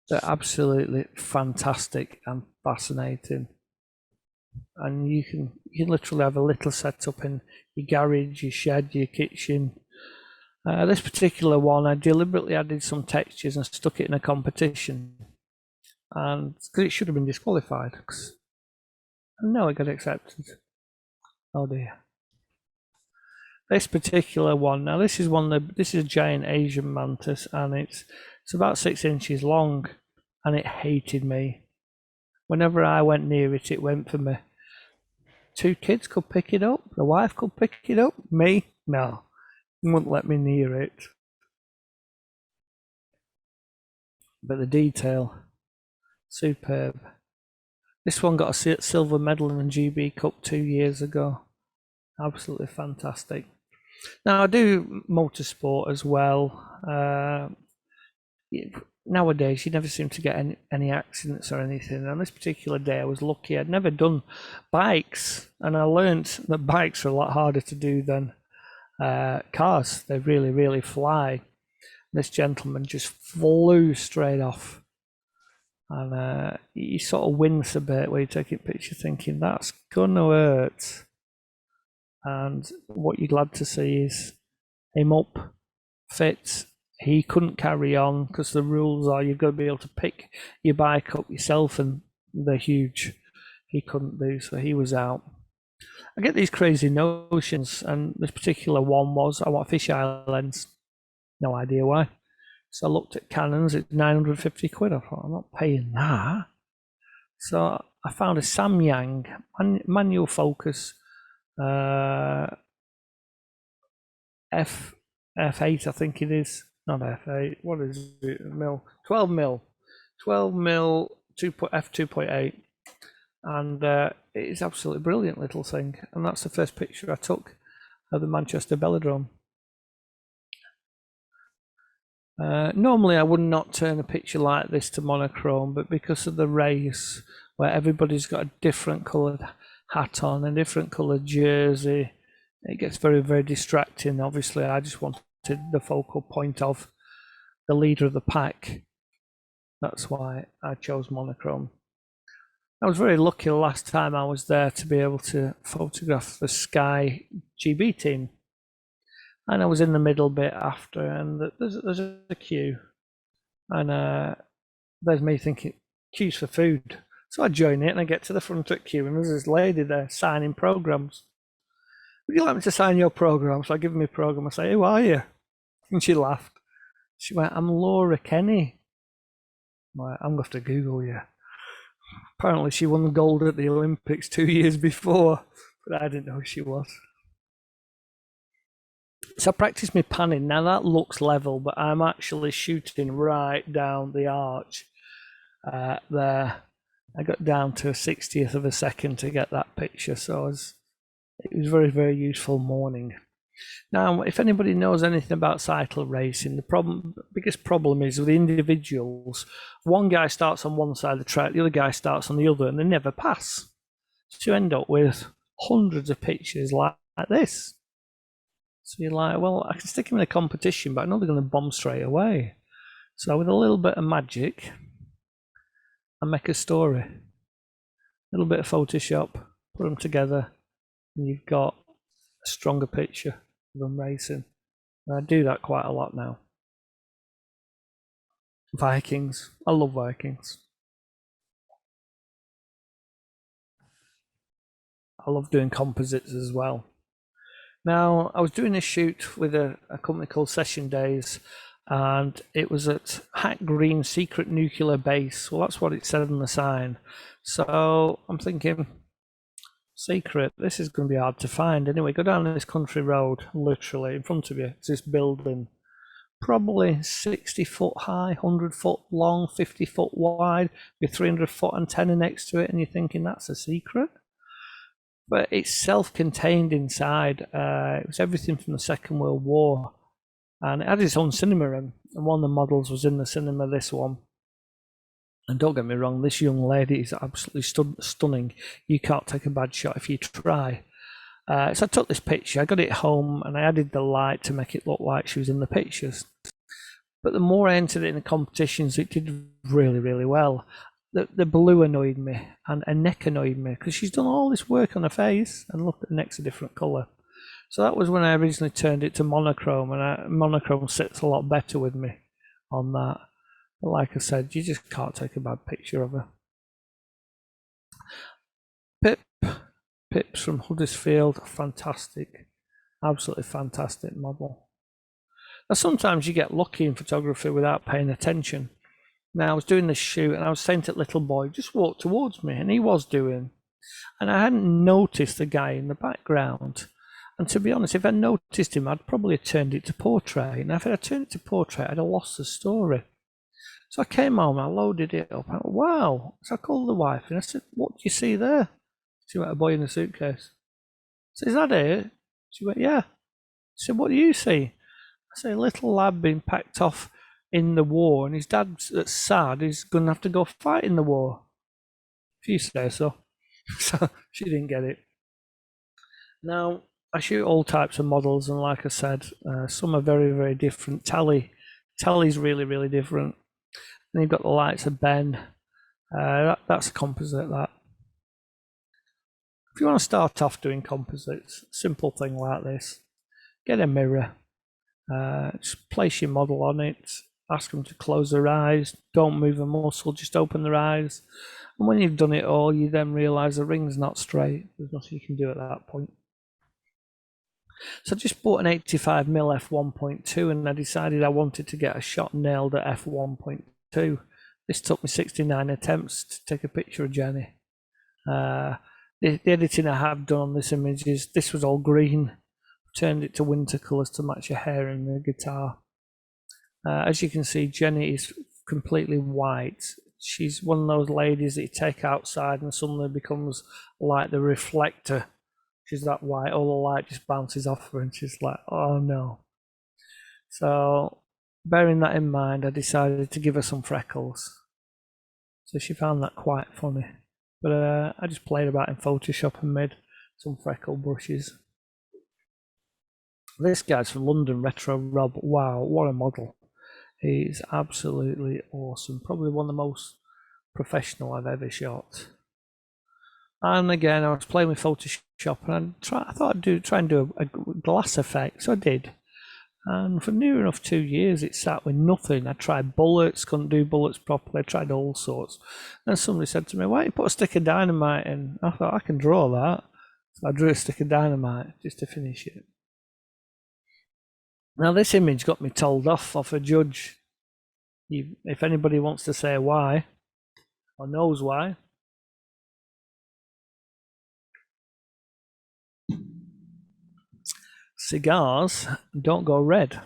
They're absolutely fantastic and fascinating. And you can literally have a little setup in your garage, your shed, your kitchen. This particular one, I deliberately added some textures and stuck it in a competition, and because it should have been disqualified. No, it got accepted. Oh dear. This particular one, now this is this is a giant Asian mantis, and it's about 6 inches long, and it hated me. Whenever I went near it, it went for me. 2 kids could pick it up. The wife could pick it up. Me, no, wouldn't let me near it. But the detail, superb. This one got a silver medal in the GB Cup 2 years ago. Absolutely fantastic. Now I do motorsport as well. Nowadays, you never seem to get any accidents or anything. On this particular day, I was lucky. I'd never done bikes, and I learnt that bikes are a lot harder to do than cars. They really, really fly. This gentleman just flew straight off, and you sort of wince a bit where you take a picture thinking that's gonna hurt. And what you're glad to see is him up, fit. He couldn't carry on because the rules are you've got to be able to pick your bike up yourself, and they're huge. He couldn't do, so he was out. I get these crazy notions, and this particular one was I want a fisheye lens. No idea why. So I looked at Canons, it's 950 quid. I thought, I'm not paying that. So I found a Samyang manual focus F8, I think it is. Not F8. What is it? 12 mil. 12 mil f2.8, and it is absolutely brilliant little thing. And that's the first picture I took of the Manchester Velodrome. Normally I would not turn a picture like this to monochrome, but because of the race where everybody's got a different coloured hat on, a different coloured jersey, it gets very, very distracting. Obviously I just wanted the focal point of the leader of the pack. That's why I chose monochrome. I was very lucky the last time I was there to be able to photograph the Sky GB team. And I was in the middle bit after, and there's a queue, and there's me thinking queues for food. So I join it and I get to the front of the queue, and there's this lady there signing programs. Would you like me to sign your program? So I give her my program. I say, who are you? And she laughed. She went, I'm Laura Kenny. I'm like, I'm going to have to Google you. Apparently she won the gold at the Olympics 2 years before, but I didn't know who she was. So I practiced my panning. Now that looks level, but I'm actually shooting right down the arch there. I got down to a 60th of a second to get that picture, so it was very, very useful morning. Now, if anybody knows anything about cycle racing, the biggest problem is with the individuals. One guy starts on one side of the track, the other guy starts on the other, and they never pass. So you end up with hundreds of pictures like this. So you're like, well, I can stick him in a competition, but I know they're going to bomb straight away. So with a little bit of magic, I make a story. A little bit of Photoshop, put them together, and you've got a stronger picture of them racing. And I do that quite a lot now. Vikings. I love Vikings. I love doing composites as well. Now, I was doing a shoot with a company called Session Days, and it was at Hack Green Secret Nuclear Base. Well, that's what it said on the sign. So I'm thinking, secret, this is going to be hard to find. Anyway, go down this country road, literally in front of you, it's this building, probably 60 foot high, 100 foot long, 50 foot wide, with 300 foot antenna next to it, and you're thinking that's a secret? But it's self-contained inside. It was everything from the Second World War, and it had its own cinema room, and one of the models was in the cinema, this one. And don't get me wrong, this young lady is absolutely stunning. You can't take a bad shot if you try. So I took this picture, I got it home, and I added the light to make it look like she was in the pictures. But the more I entered it in the competitions, it did really, really well. The blue annoyed me, and her neck annoyed me, because she's done all this work on her face, and look, the neck's a different colour. So that was when I originally turned it to monochrome, and monochrome sits a lot better with me on that. But like I said, you just can't take a bad picture of her. Pips from Huddersfield, fantastic, absolutely fantastic model. Now sometimes you get lucky in photography without paying attention. Now I was doing this shoot and I was saying to the little boy, just walk towards me, and he was doing. And I hadn't noticed the guy in the background. And to be honest, if I noticed him, I'd probably have turned it to portrait. And if I turned it to portrait, I'd have lost the story. So I came home, I loaded it up. I went, wow. So I called the wife and I said, what do you see there? She went, a boy in a suitcase. I said, is that it? She went, yeah. I said, what do you see? I said, a little lad being packed off in the war, and his dad that's sad, he's going to have to go fight in the war. If you say so. So she didn't get it. Now, I shoot all types of models, and like I said, some are very, very different. Tally's really, really different. Then you've got the likes of Ben. That's a composite, that. If you want to start off doing composites, simple thing like this, get a mirror, just place your model on it, ask them to close their eyes, don't move a muscle, just open their eyes. And when you've done it all, you then realise the ring's not straight. There's nothing you can do at that point. So I just bought an 85mm f1.2, and I decided I wanted to get a shot nailed at f1.2. This took me 69 attempts to take a picture of Jenny. The editing I have done on this image is, this was all green. Turned it to winter colours to match her hair and the guitar. As you can see, Jenny is completely white. She's one of those ladies that you take outside and suddenly becomes like the reflector. She's that white, all the light just bounces off her and she's like, oh no. So bearing that in mind, I decided to give her some freckles. So she found that quite funny. But I just played about in Photoshop and made some freckle brushes. This guy's from London, Retro Rob. Wow, what a model. He's absolutely awesome. Probably one of the most professional I've ever shot. And again, I was playing with Photoshop, and I thought I'd try and do a glass effect, so I did. And for near enough 2 years, it sat with nothing. I tried bullets, couldn't do bullets properly. I tried all sorts. And somebody said to me, why don't you put a stick of dynamite in? I thought, I can draw that. So I drew a stick of dynamite just to finish it. Now, this image got me told off a judge. If anybody wants to say why, or knows why. Cigars don't go red.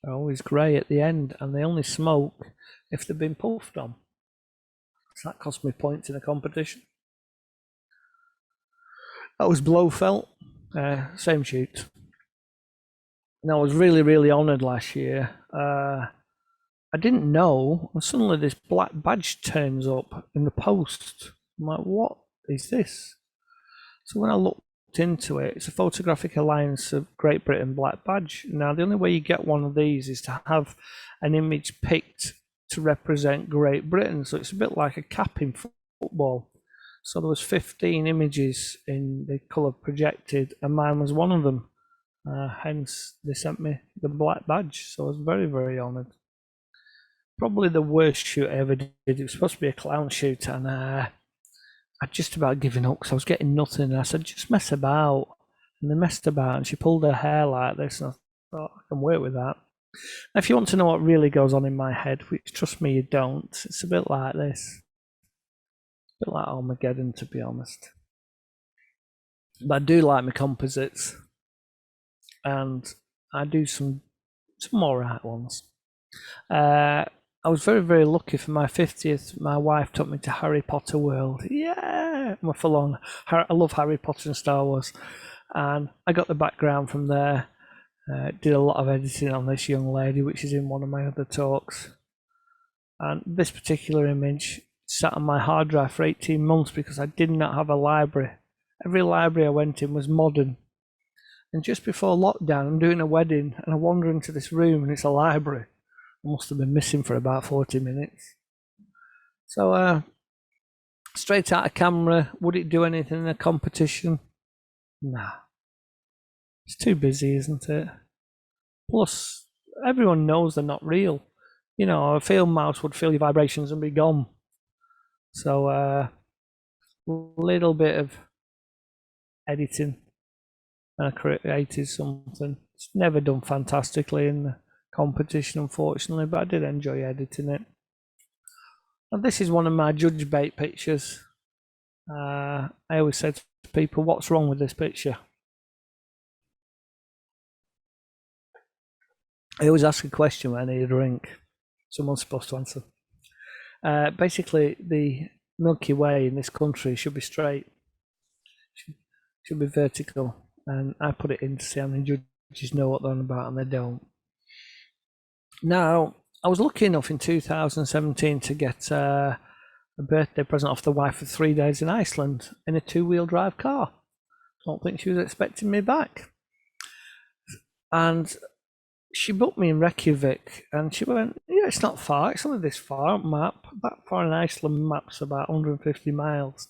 They're always grey at the end, and they only smoke if they've been puffed on. So that cost me points in a competition. That was Blofeld, same shoot. And I was really, really honoured last year. I didn't know, and suddenly this black badge turns up in the post. I'm like, what is this? So when I looked into it, it's a Photographic Alliance of Great Britain black badge. Now, the only way you get one of these is to have an image picked to represent Great Britain. So it's a bit like a cap in football. So there was 15 images in the colour projected, and mine was one of them. Hence, they sent me the black badge. So I was very, very honoured. Probably the worst shoot I ever did. It was supposed to be a clown shoot, and I'd just about given up because I was getting nothing. And I said, just mess about. And they messed about, and she pulled her hair like this, and I thought, I can work with that. Now, if you want to know what really goes on in my head, which trust me, you don't, it's a bit like this. A bit like Armageddon, to be honest. But I do like my composites, and I do some alright ones. I was very, very lucky for my 50th. My wife took me to Harry Potter World. Yeah, I'm a full on. I love Harry Potter and Star Wars. And I got the background from there. Did a lot of editing on this young lady, which is in one of my other talks. And this particular image sat on my hard drive for 18 months because I did not have a library. Every library I went in was modern. And just before lockdown, I'm doing a wedding and I wander into this room and it's a library. I must have been missing for about 40 minutes. So, straight out of camera, would it do anything in a competition? Nah. It's too busy, isn't it? Plus, everyone knows they're not real. You know, a field mouse would feel your vibrations and be gone. So, a little bit of editing and I created something. It's never done fantastically in the competition, unfortunately, but I did enjoy editing it. And this is one of my judge bait pictures. I always say to people, what's wrong with this picture? I always ask a question when I need a drink. Someone's supposed to answer. Basically, the Milky Way in this country should be straight. Should be vertical. And I put it in to see how many judges know what they're on about, and they don't. Now, I was lucky enough in 2017 to get a birthday present off the wife for 3 days in Iceland in a 2-wheel drive car. Don't think she was expecting me back. And she booked me in Reykjavik, and she went, yeah, it's not far, it's only this far, map. That far in Iceland, map's about 150 miles.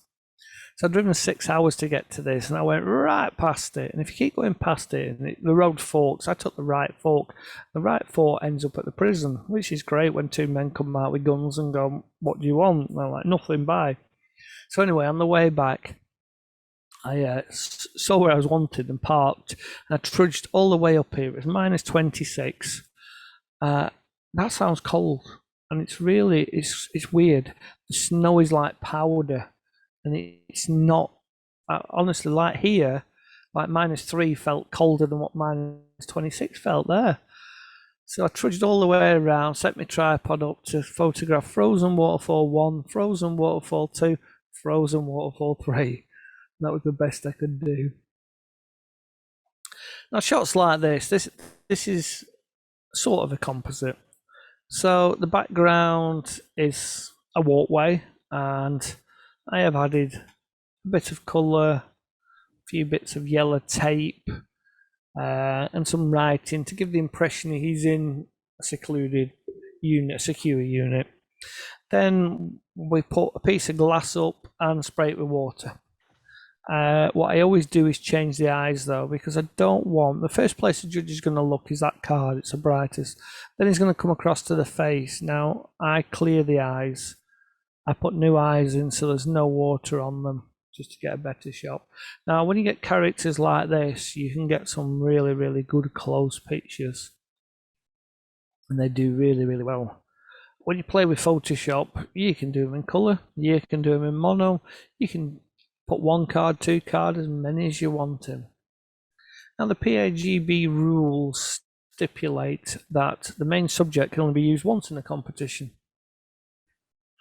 So I'd driven 6 hours to get to this, and I went right past it. And if you keep going past it, and the road forks, I took the right fork. The right fork ends up at the prison, which is great when two men come out with guns and go, what do you want? And I'm like, nothing, bye. So anyway, on the way back, I saw where I was wanted and parked. And I trudged all the way up here. It was minus 26. That sounds cold, and it's really, it's weird. The snow is like powder. And it's not, honestly, like here, like -3 felt colder than what minus 26 felt there. So I trudged all the way around, set my tripod up to photograph Frozen Waterfall 1, Frozen Waterfall 2, Frozen Waterfall 3. That was the best I could do. Now, shots like this is sort of a composite. So the background is a walkway, and I have added a bit of colour, a few bits of yellow tape, and some writing to give the impression he's in a secluded unit, a secure unit. Then we put a piece of glass up and spray it with water. What I always do is change the eyes though, because I don't want, the first place the judge is going to look is that card, it's the brightest. Then he's going to come across to the face. Now I clear the eyes. I put new eyes in so there's no water on them, just to get a better shot. Now, when you get characters like this, you can get some really, really good close pictures. And they do really, really well. When you play with Photoshop, you can do them in colour, you can do them in mono, you can put 1 card, 2 cards, as many as you want in. Now, the PAGB rules stipulate that the main subject can only be used once in a competition.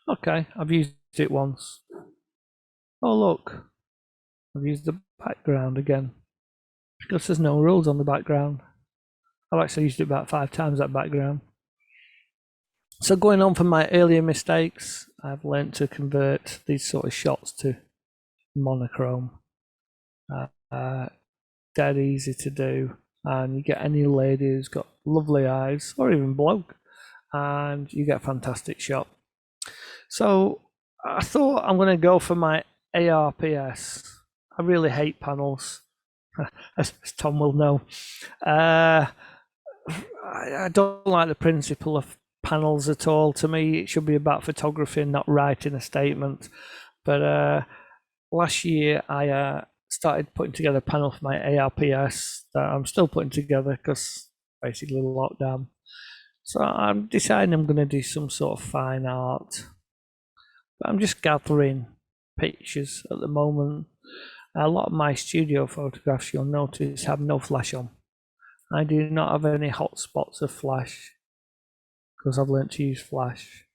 Okay, I've used it once. Oh look, I've used the background again because there's no rules on the background. I've actually used it about 5 times, that background. So going on from my earlier mistakes, I've learned to convert these sort of shots to monochrome. Dead easy to do, and you get any lady who's got lovely eyes, or even bloke, and you get a fantastic shot. So I thought I'm going to go for my ARPS. I really hate panels, as Tom will know. I don't like the principle of panels at all. To me, it should be about photography and not writing a statement. But last year, I started putting together a panel for my ARPS that I'm still putting together because basically lockdown. So I'm deciding I'm going to do some sort of fine art. But I'm just gathering pictures at the moment. A lot of my studio photographs, you'll notice, have no flash on. I do not have any hot spots of flash because I've learnt to use flash.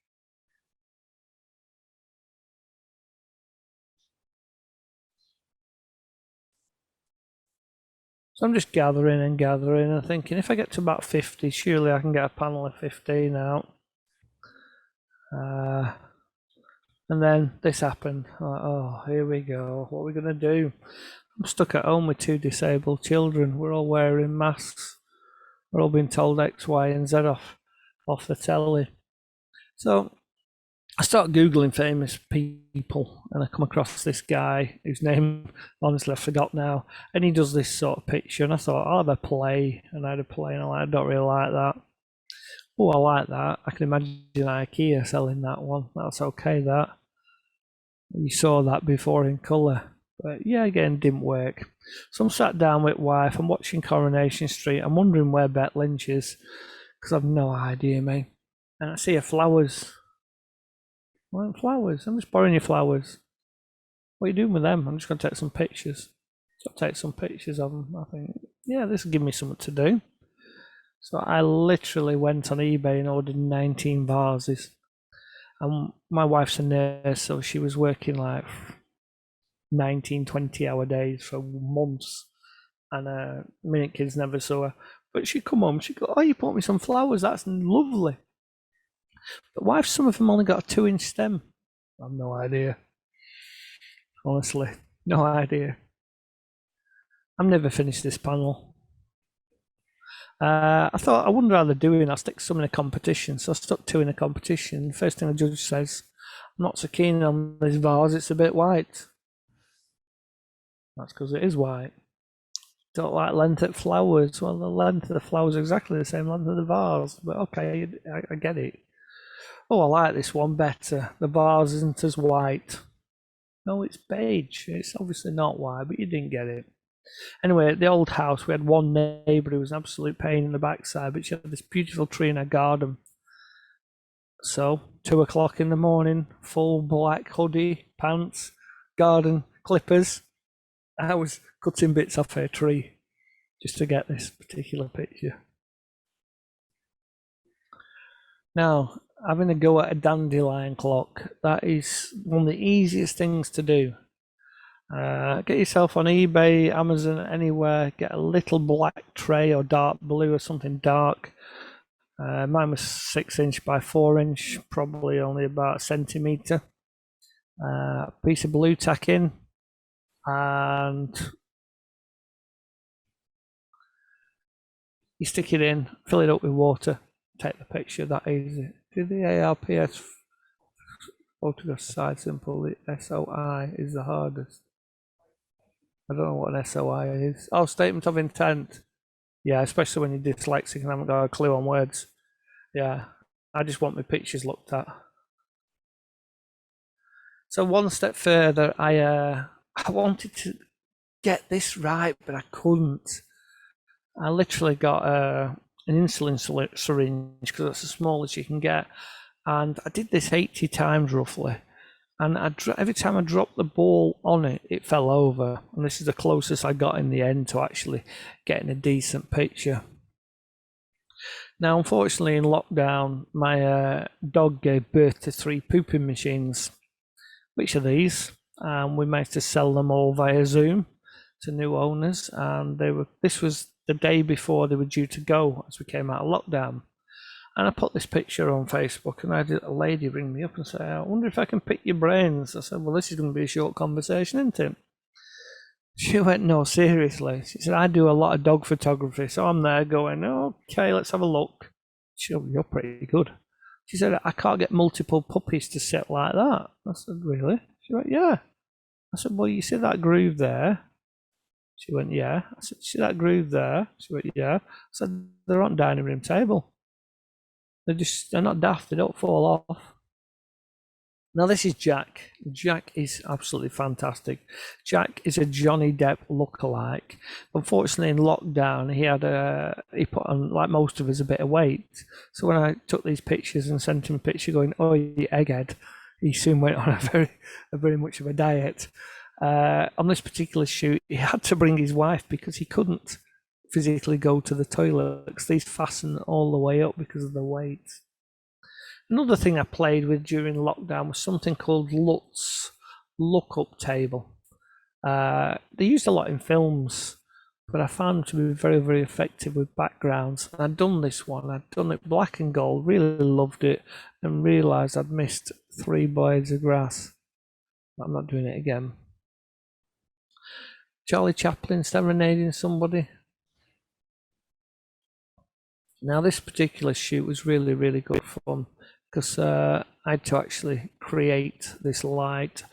So I'm just gathering and gathering and thinking, if I get to about 50, surely I can get a panel of 15 out. And then this happened. Oh, here we go. What are we going to do? I'm stuck at home with 2 disabled children. We're all wearing masks. We're all being told X, Y, and Z off the telly. So I start Googling famous people, and I come across this guy whose name, honestly, I forgot now. And he does this sort of picture, and I thought, I'll have a play. And I had a play, and I don't really like that. Oh, I like that. I can imagine IKEA selling that one. That's okay, that. You saw that before in colour. But yeah, again, didn't work. So I'm sat down with wife. I'm watching Coronation Street. I'm wondering where Bet Lynch is because I've no idea, mate. And I see her flowers. What flowers? I'm just borrowing your flowers. What are you doing with them? I'm just going to take some pictures. So I'll take some pictures of them. I think, yeah, this will give me something to do. So I literally went on eBay and ordered 19 vases. And my wife's a nurse, so she was working like 19, 20-hour days for months. And minute kids never saw her. But she'd come home, she'd go, oh, you bought me some flowers, that's lovely. But why have some of them only got a 2-inch stem? I've no idea. Honestly, no idea. I'm never finished this panel. I thought, I wonder how they're doing. I'll stick some in a competition. So I stuck 2 in a competition. First thing the judge says, I'm not so keen on this vase, it's a bit white. That's because it is white. Don't like length of flowers. Well, the length of the flowers is exactly the same length of the vase. But okay, I get it. Oh, I like this one better. The vase isn't as white. No, it's beige. It's obviously not white, but you didn't get it. Anyway, at the old house, we had one neighbour who was an absolute pain in the backside, but she had this beautiful tree in her garden. So, 2 o'clock in the morning, full black hoodie, pants, garden clippers. I was cutting bits off her tree just to get this particular picture. Now, having a go at a dandelion clock, that is one of the easiest things to do. Get yourself on eBay, Amazon, anywhere, get a little black tray or dark blue or something dark. Mine was 6-inch by 4-inch, probably only about a centimetre. Piece of blue tack in, and you stick it in, fill it up with water, take the picture, that easy. Do the ARPS photograph side simple, the SOI is the hardest. I don't know what an SOI is. Oh, statement of intent. Yeah, especially when you're dyslexic and haven't got a clue on words. Yeah, I just want my pictures looked at. So one step further, I wanted to get this right, but I couldn't. I literally got an insulin syringe because that's the smallest you can get, and I did this 80 times roughly. And every time I dropped the ball on it, it fell over. And this is the closest I got in the end to actually getting a decent picture. Now, unfortunately, in lockdown, my dog gave birth to 3 pooping machines. which are these. We managed to sell them all via Zoom to new owners, and this was the day before they were due to go as we came out of lockdown. And I put this picture on Facebook, and I had a lady ring me up and say, I wonder if I can pick your brains. I said, well, this is going to be a short conversation, isn't it? She went, no, seriously. She said, I do a lot of dog photography. So I'm there going, okay, let's have a look. She said, you're pretty good. She said, I can't get multiple puppies to sit like that. I said, really? She went, yeah. I said, well, you see that groove there? She went, yeah. I said, see that groove there? She went, yeah. I said, they're on dining room table. They're not daft, they don't fall off. Now this is Jack. Jack is absolutely fantastic. Jack is a Johnny Depp lookalike. Unfortunately, in lockdown, he put on, like most of us, a bit of weight. So when I took these pictures and sent him a picture going, "Oh, you egghead," he soon went on a very much of a diet. On this particular shoot, he had to bring his wife because he couldn't physically go to the toilet because these fasten all the way up because of the weight. Another thing I played with during lockdown was something called LUTs, lookup table. They used a lot in films, but I found them to be very, very effective with backgrounds. And I'd done this one, I'd done it black and gold, really loved it, and realised I'd missed 3 blades of grass. I'm not doing it again. Charlie Chaplin serenading somebody. Now this particular shoot was really, really good fun because I had to actually create this light,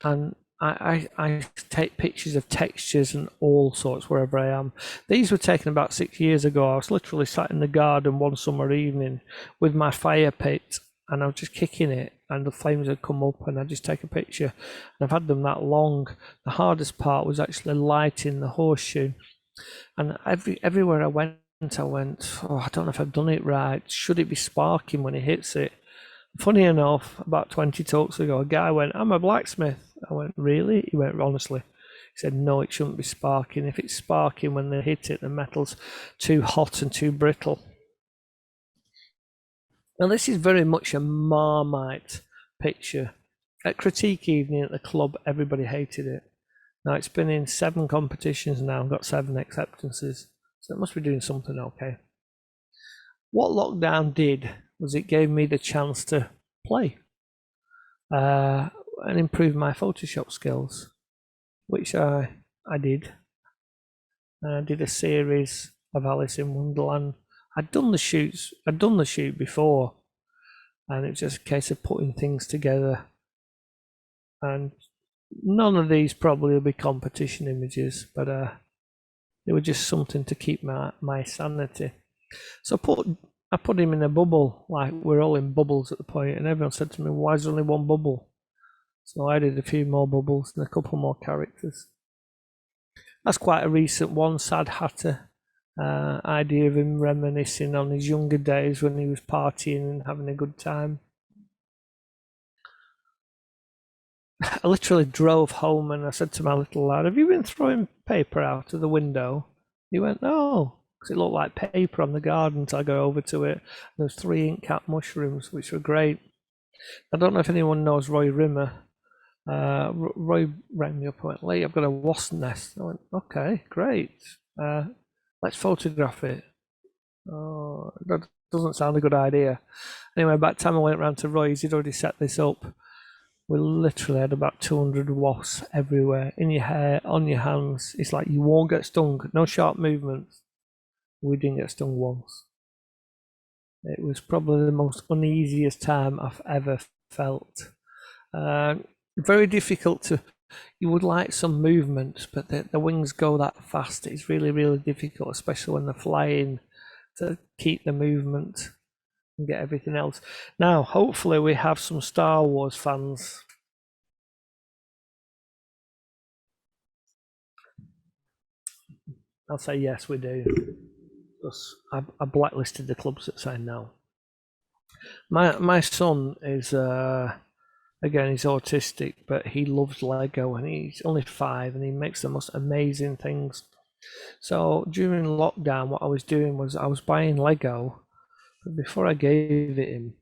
and I take pictures of textures and all sorts wherever I am. These were taken about 6 years ago. I was literally sat in the garden one summer evening with my fire pit, and I was just kicking it, and the flames had come up, and I'd just take a picture. And I've had them that long. The hardest part was actually lighting the horseshoe, and everywhere I went, oh, I don't know if I've done it right. Should it be sparking when it hits it? Funny enough, about 20 talks ago, a guy went, I'm a blacksmith. I went, really? He went, honestly. He said, no, it shouldn't be sparking. If it's sparking when they hit it, the metal's too hot and too brittle. Now, this is very much a Marmite picture. At critique evening at the club, everybody hated it. Now, it's been in 7 competitions now and got 7 acceptances. So it must be doing something okay. What lockdown did was it gave me the chance to play and improve my Photoshop skills, which I did. I did a series of Alice in Wonderland. I'd done the shoot before, and it's just a case of putting things together. And none of these probably will be competition images, but they were just something to keep my sanity. So I put him in a bubble, like we're all in bubbles at the point, and everyone said to me, why is there only one bubble? So I did a few more bubbles and a couple more characters. That's quite a recent one, Sad Hatter. Idea of him reminiscing on his younger days when he was partying and having a good time. I literally drove home and I said to my little lad, have you been throwing paper out of the window? He went, no, because it looked like paper on the garden. So I go over to it. There was 3 ink cap mushrooms, which were great. I don't know if anyone knows Roy Rimmer. Roy rang me up and went, Lee, I've got a wasp nest. I went, okay, great. Let's photograph it. Oh, that doesn't sound a good idea. Anyway, by the time I went round to Roy's, he'd already set this up. We literally had about 200 wasps everywhere, in your hair, on your hands. It's like you won't get stung, no sharp movements. We didn't get stung once. It was probably the most uneasiest time I've ever felt. Very difficult to, you would like some movement, but the wings go that fast. It's really, really difficult, especially when they're flying, to keep the movement and get everything else. Now, hopefully we have some Star Wars fans. I'll say yes, we do. Because I blacklisted the clubs that say no. My son is again, he's autistic, but he loves Lego, and he's only 5, and he makes the most amazing things. So during lockdown, what I was doing was I was buying Lego, but before I gave it him,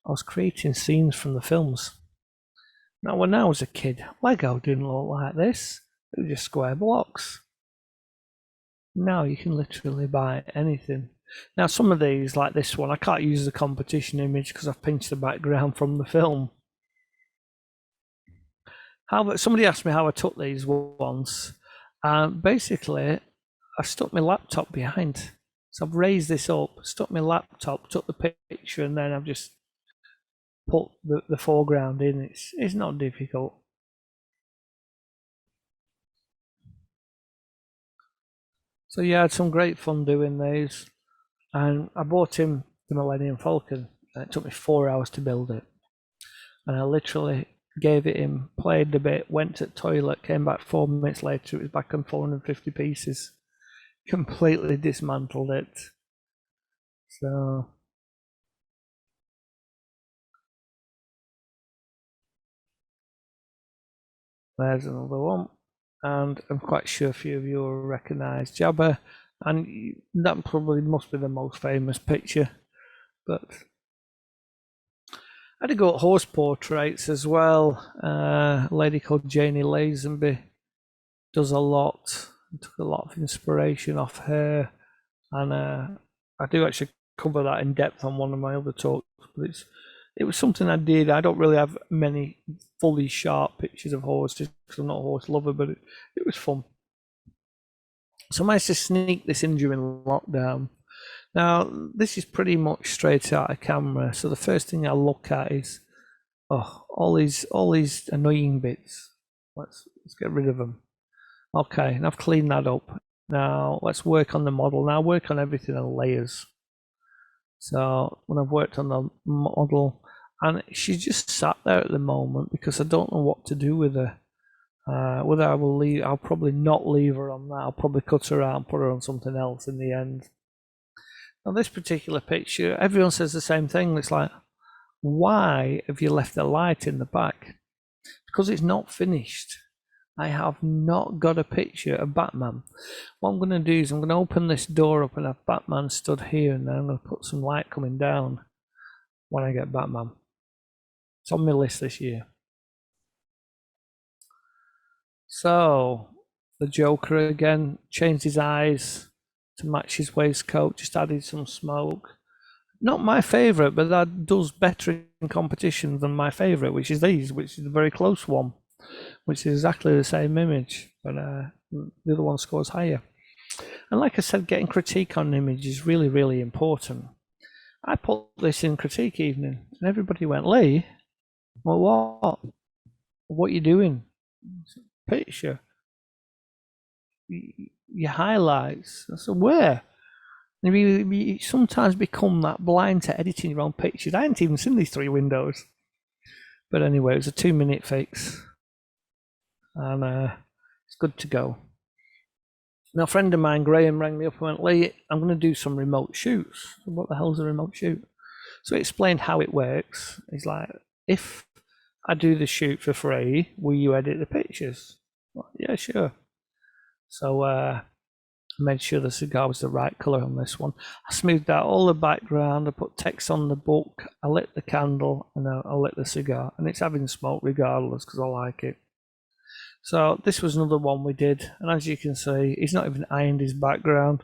I was creating scenes from the films. Now, when I was a kid, Lego didn't look like this. It was just square blocks. Now you can literally buy anything. Now, some of these, like this one, I can't use the competition image because I've pinched the background from the film. Somebody asked me how I took these once. Basically, I stuck my laptop behind. So I've raised this up, stuck my laptop, took the picture, and then I've just put the foreground in. It's not difficult. So yeah, I had some great fun doing these. And I bought him the Millennium Falcon. And it took me 4 hours to build it. And I literally gave it him, played a bit, went to the toilet, came back 4 minutes later, it was back on 450 pieces. Completely dismantled it. So there's another one. And I'm quite sure a few of you will recognise Jabba. And that probably must be the most famous picture. But I had to go at horse portraits as well. A lady called Janie Lazenby does a lot. I took a lot of inspiration off her, and I do actually cover that in depth on one of my other talks. But it was something I did. I don't really have many fully sharp pictures of horses because I'm not a horse lover, but it was fun. So I managed to sneak this in during lockdown. Now this is pretty much straight out of camera. So the first thing I look at is, all these annoying bits. Let's get rid of them. Okay, and I've cleaned that up. Now let's work on the model. Now work on everything in layers. So when I've worked on the model, and she's just sat there at the moment because I don't know what to do with her. Whether I will leave, I'll probably not leave her on that. I'll probably cut her out and put her on something else in the end. Now this particular picture, everyone says the same thing. It's like, why have you left the light in the back? Because it's not finished. I have not got a picture of Batman. What I'm going to do is I'm going to open this door up and have Batman stood here, and then I'm going to put some light coming down when I get Batman. It's on my list this year. So, the Joker again, changed his eyes to match his waistcoat, just added some smoke. Not my favourite, but that does better in competition than my favourite, which is these, which is a very close one, which is exactly the same image, but the other one scores higher. And like I said, getting critique on an image is really, really important. I put this in critique evening, and everybody went, Lee, well, what? What are you doing? Picture. Your highlights. I said, where? You sometimes become that blind to editing your own pictures. I hadn't even seen these 3 windows. But anyway, it was a 2-minute fix. And it's good to go. Now, a friend of mine, Graham, rang me up and went, Lee, I'm going to do some remote shoots. What the hell's a remote shoot? So he explained how it works. He's like, if I do the shoot for free, will you edit the pictures? Well, yeah, sure. So I made sure the cigar was the right colour on this one. I smoothed out all the background. I put text on the book. I lit the candle, and I lit the cigar. And it's having smoke regardless because I like it. So this was another one we did. And as you can see, he's not even ironed his background.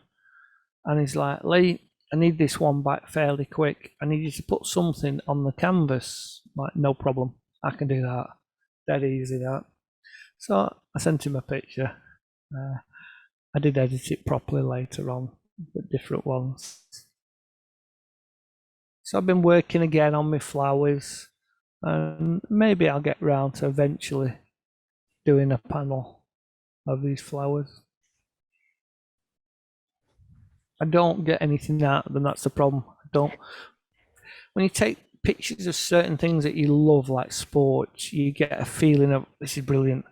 And he's like, Lee, I need this one back fairly quick. I need you to put something on the canvas. I'm like, no problem. I can do that. Dead easy, that. So I sent him a picture. I did edit it properly later on, but different ones. So I've been working again on my flowers, and maybe I'll get round to eventually doing a panel of these flowers. I don't get anything out of them, that's the problem. I don't. When you take pictures of certain things that you love, like sports, you get a feeling of, this is brilliant.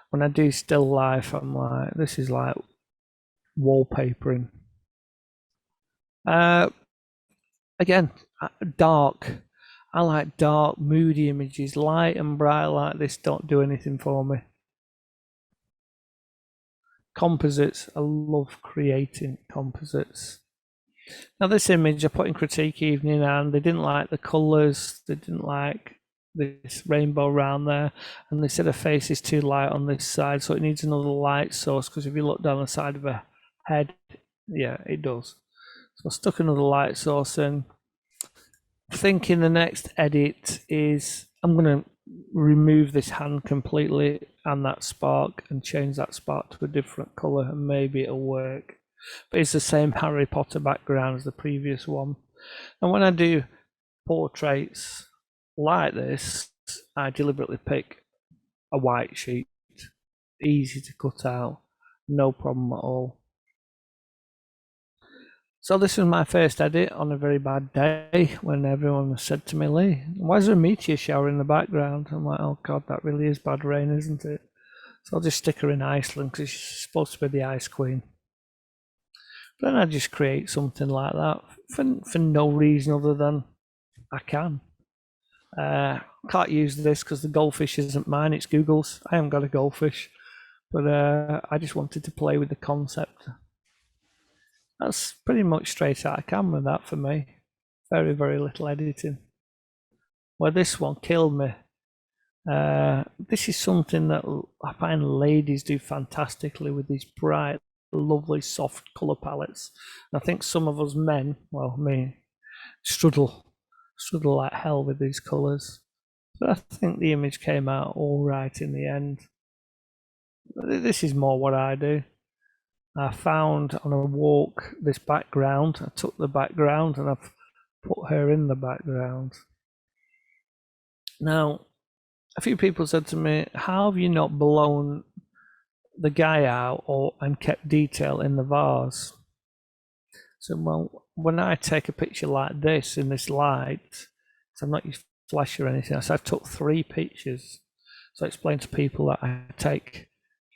When I do still life, I'm like, this is like wallpapering. Again, dark. I like dark, moody images. Light and bright like this don't do anything for me. Composites, I love creating composites. Now this image I put in critique evening, and they didn't like the colours, they didn't like this rainbow around there, and they said her face is too light on this side, so it needs another light source, because if you look down the side of her head, yeah, it does. So I stuck another light source in. Thinking the next edit is I'm going to remove this hand completely and that spark and change that spark to a different color, and maybe it'll work. But it's the same Harry Potter background as the previous one. And when I do portraits like this, I deliberately pick a white sheet, easy to cut out, no problem at all. So this was my first edit on a very bad day, when everyone said to me, Lee, why is there a meteor shower in the background? I'm like, oh God, that really is bad rain, isn't it? So I'll just stick her in Iceland, because she's supposed to be the ice queen. But then I just create something like that for no reason other than I can. Can't use this because the goldfish isn't mine, it's Google's. I haven't got a goldfish, but I just wanted to play with the concept. That's pretty much straight out of camera, that for me. Very, very little editing. Well, this one killed me. This is something that I find ladies do fantastically with these bright, lovely, soft colour palettes. And I think some of us men, well, me, struggle like hell with these colours. But I think the image came out all right in the end. This is more what I do. I found on a walk this background. I took the background and I've put her in the background. Now, a few people said to me, how have you not blown the guy out and kept detail in the vase? So, well, when I take a picture like this in this light, so I'm not using flash or anything, so I took 3 pictures. So I explained to people that I take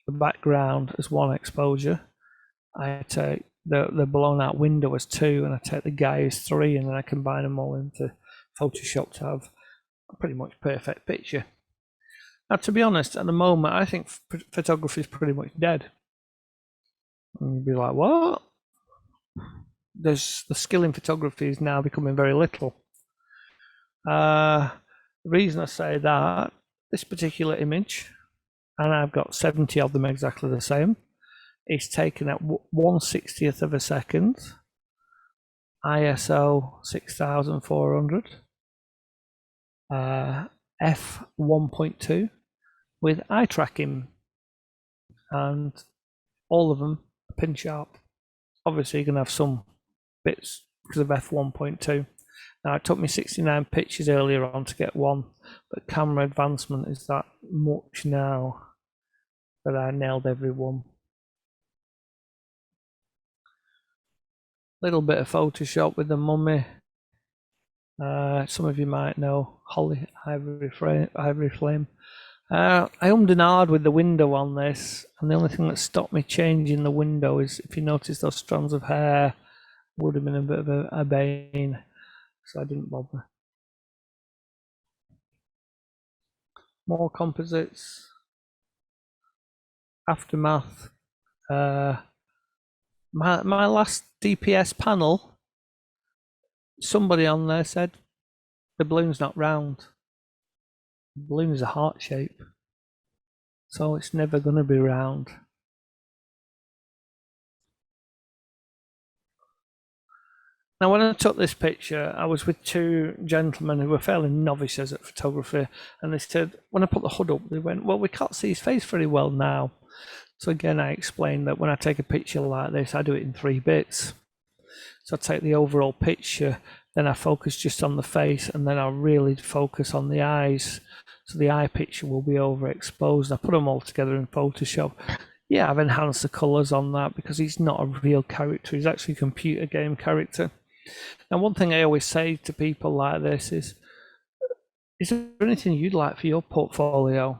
the background as 1 exposure, I take the blown out window as 2, and I take the guy as 3, and then I combine them all into Photoshop to have a pretty much perfect picture. Now, to be honest, at the moment, I think photography is pretty much dead. And you'd be like, what? The skill in photography is now becoming very little. The reason I say that, this particular image, and I've got 70 of them exactly the same, is taken at 1/60th of a second, ISO 6400, f1.2 with eye tracking, and all of them pin sharp. Obviously, you're going to have some bits because of f1.2. Now, it took me 69 pictures earlier on to get one, but camera advancement is that much now that I nailed every one. Little bit of Photoshop with the mummy. Some of you might know Holly Ivory Flame. I ummed and ahed with the window on this, and the only thing that stopped me changing the window is, if you notice, those strands of hair would have been a bit of a bane, so I didn't bother. More composites. Aftermath. My last DPS panel, somebody on there said the balloon's not round. The balloon is a heart shape, so it's never going to be round. Now, when I took this picture, I was with 2 gentlemen who were fairly novices at photography, and they said, when I put the hood up, they went, well, we can't see his face very well now. So again, I explained that when I take a picture like this, I do it in 3 bits. So I take the overall picture, then I focus just on the face, and then I really focus on the eyes. So the eye picture will be overexposed. I put them all together in Photoshop. Yeah, I've enhanced the colours on that because he's not a real character. He's actually a computer game character. Now, one thing I always say to people like this is there anything you'd like for your portfolio?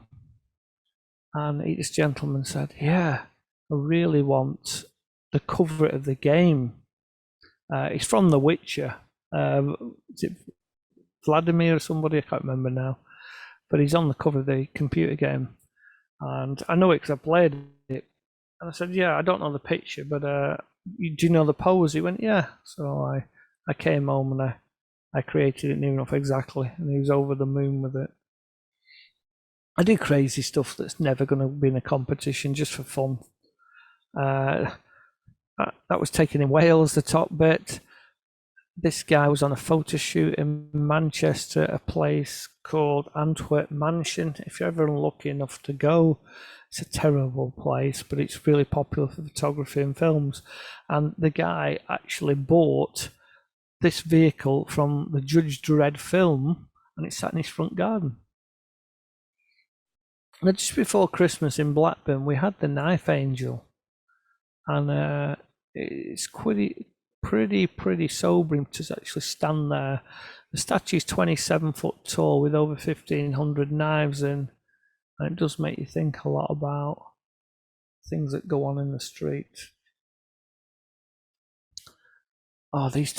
And this gentleman said, yeah, I really want the cover of the game. It's from The Witcher. Is it Vladimir or somebody? I can't remember now. But he's on the cover of the computer game. And I know it because I played it. And I said, yeah, I don't know the picture, but do you know the pose? He went, yeah. So I came home and I created it near enough exactly. And he was over the moon with it. I do crazy stuff that's never going to be in a competition, just for fun. That was taken in Wales, the top bit. This guy was on a photo shoot in Manchester, a place called Antwerp Mansion. If you're ever lucky enough to go, it's a terrible place, but it's really popular for photography and films. And the guy actually bought this vehicle from the Judge Dredd film, and it sat in his front garden. And just before Christmas in Blackburn, we had the Knife Angel, and it's pretty sobering to actually stand there. The statue is 27 foot tall with over 1,500 knives in, and it does make you think a lot about things that go on in the street. Oh, these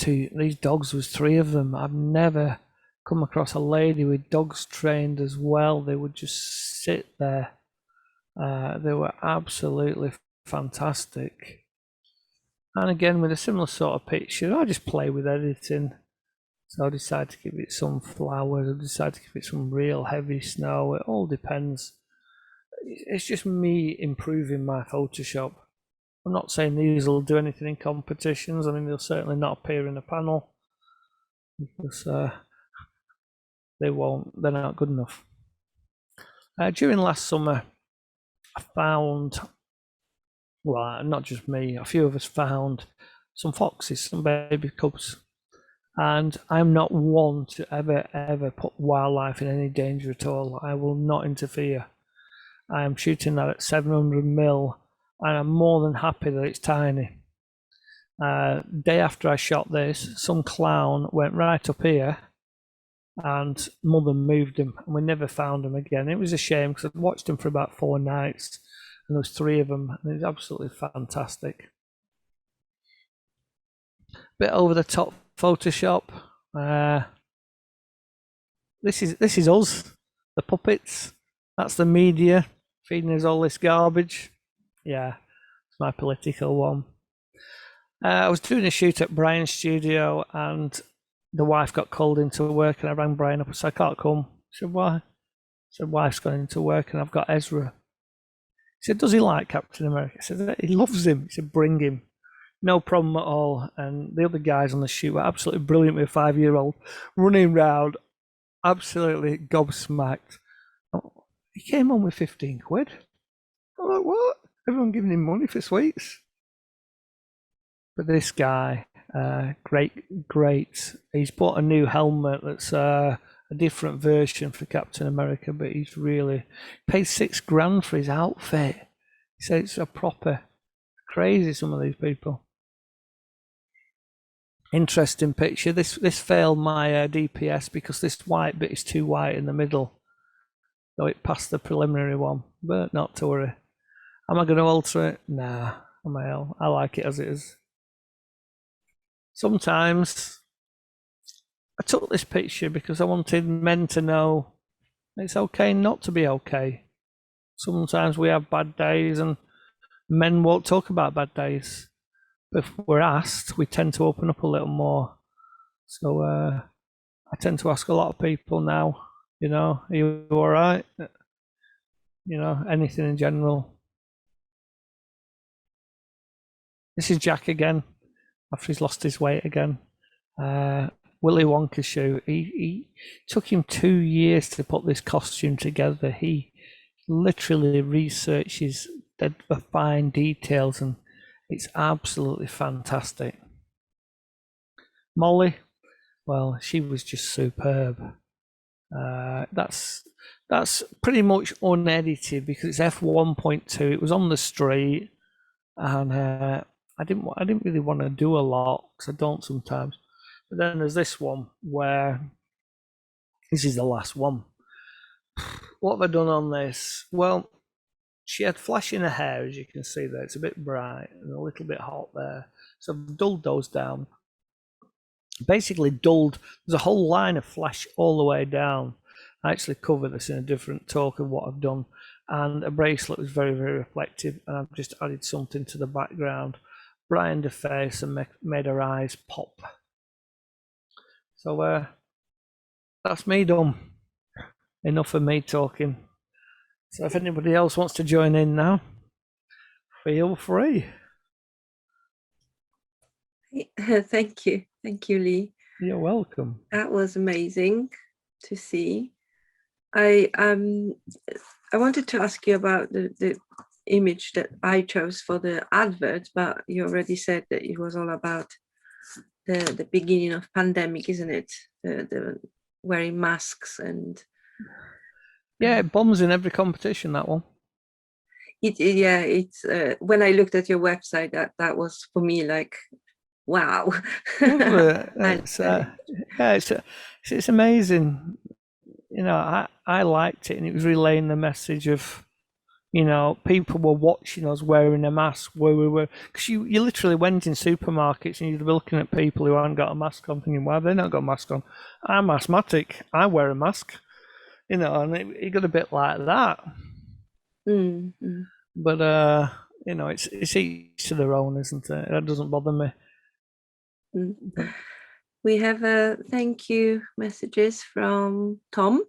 dogs, was 3 of them. I've never come across a lady with dogs trained as well. They would just sit there. They were absolutely fantastic. And again, with a similar sort of picture, I just play with editing. So I decide to give it some flowers, I decide to give it some real heavy snow. It all depends. It's just me improving my Photoshop. I'm not saying these will do anything in competitions. I mean, they'll certainly not appear in a panel, because they won't. They're not good enough. During last summer, I found, well, not just me, a few of us found some foxes, some baby cubs. And I'm not one to ever put wildlife in any danger at all. I will not interfere. I am shooting that at 700mm, and I'm more than happy that it's tiny. Day after I shot this, some clown went right up here, and mother moved him, and we never found him again. It was a shame, because I'd watched him for about 4 nights, and there was 3 of them, and it was absolutely fantastic. Bit over the top Photoshop. This is us, the puppets. That's the media feeding us all this garbage. Yeah, it's my political one. I was doing a shoot at Brian's studio, and the wife got called into work, and I rang Brian up and said, I can't come. He said, why? I said, wife's gone into work and I've got Ezra. He said, does he like Captain America? I said, he loves him. He said, bring him. No problem at all. And the other guys on the shoot were absolutely brilliant with a 5-year-old running around, absolutely gobsmacked. Oh, he came on with 15 quid. I'm like, what? Everyone giving him money for sweets? But this guy, great. He's bought a new helmet that's a different version for Captain America, but he's really paid $6,000 for his outfit. He said it's a proper crazy, some of these people. Interesting picture. This failed my DPS because this white bit is too white in the middle. So it passed the preliminary one, but not to worry. Am I going to alter it? Nah, I like it as it is. Sometimes I took this picture because I wanted men to know it's okay not to be okay. Sometimes we have bad days, and men won't talk about bad days. But if we're asked, we tend to open up a little more. So I tend to ask a lot of people now, are you all right? Anything in general. This is Jack again, after he's lost his weight again. Willy Wonka shoe. He took him 2 years to put this costume together. He literally researches the fine details, and it's absolutely fantastic. Molly, well, she was just superb. That's pretty much unedited because it's f1.2. It was on the street, and I didn't really want to do a lot because I don't sometimes. But then there's this one where this is the last one. What have I done on this? Well, she had flash in her hair, as you can see there. It's a bit bright and a little bit hot there. So I've dulled those down. Basically dulled, there's a whole line of flash all the way down. I actually cover this in a different talk of what I've done. And a bracelet was very, very reflective. And I've just added something to the background, brightened her face and made her eyes pop. So that's me done. Enough of me talking. So if anybody else wants to join in now, feel free. Thank you, Lee. You're welcome. That was amazing to see. I wanted to ask you about the image that I chose for the advert, but you already said that it was all about the beginning of pandemic, isn't it? The wearing masks and yeah, it bombs in every competition, that one. It's when I looked at your website, that was for me like, wow. It's amazing. I liked it, and it was relaying the message of, people were watching us wearing a mask where we were, because you literally went in supermarkets and you'd be looking at people who hadn't got a mask on, thinking, why have they not got a mask on? I'm asthmatic, I wear a mask, and it got a bit like that. Mm-hmm. But it's each to their own, isn't it? That doesn't bother me. We have a thank you messages from Tom.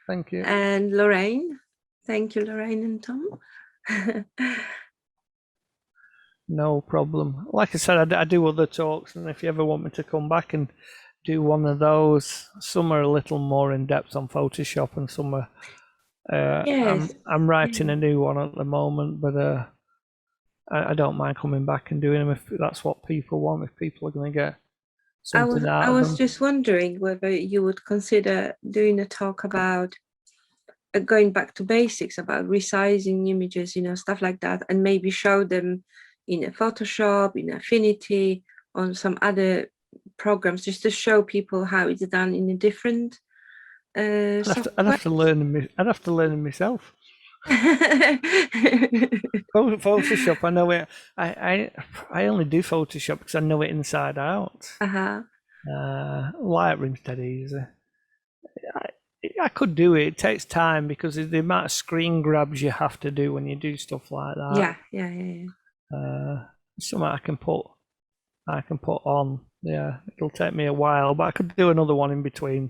Thank you. And Lorraine. Thank you, Lorraine and Tom. No problem. Like I said, I do other talks, and if you ever want me to come back and do one of those, some are a little more in depth on Photoshop, and some are. Yes. I'm writing a new one at the moment, but I don't mind coming back and doing them if that's what people want. If people are going to get something out I of was them. just wondering whether you would consider doing a talk about going back to basics, about resizing images, stuff like that, and maybe show them in a Photoshop, in Affinity, on some other programs, just to show people how it's done in a different. I'd have to learn them myself. Photoshop, I know it. I only do Photoshop because I know it inside out. Lightroom's dead easy. I could do it. It takes time because of the amount of screen grabs you have to do when you do stuff like that. Yeah. Something I can put on. Yeah, it'll take me a while, but I could do another one in between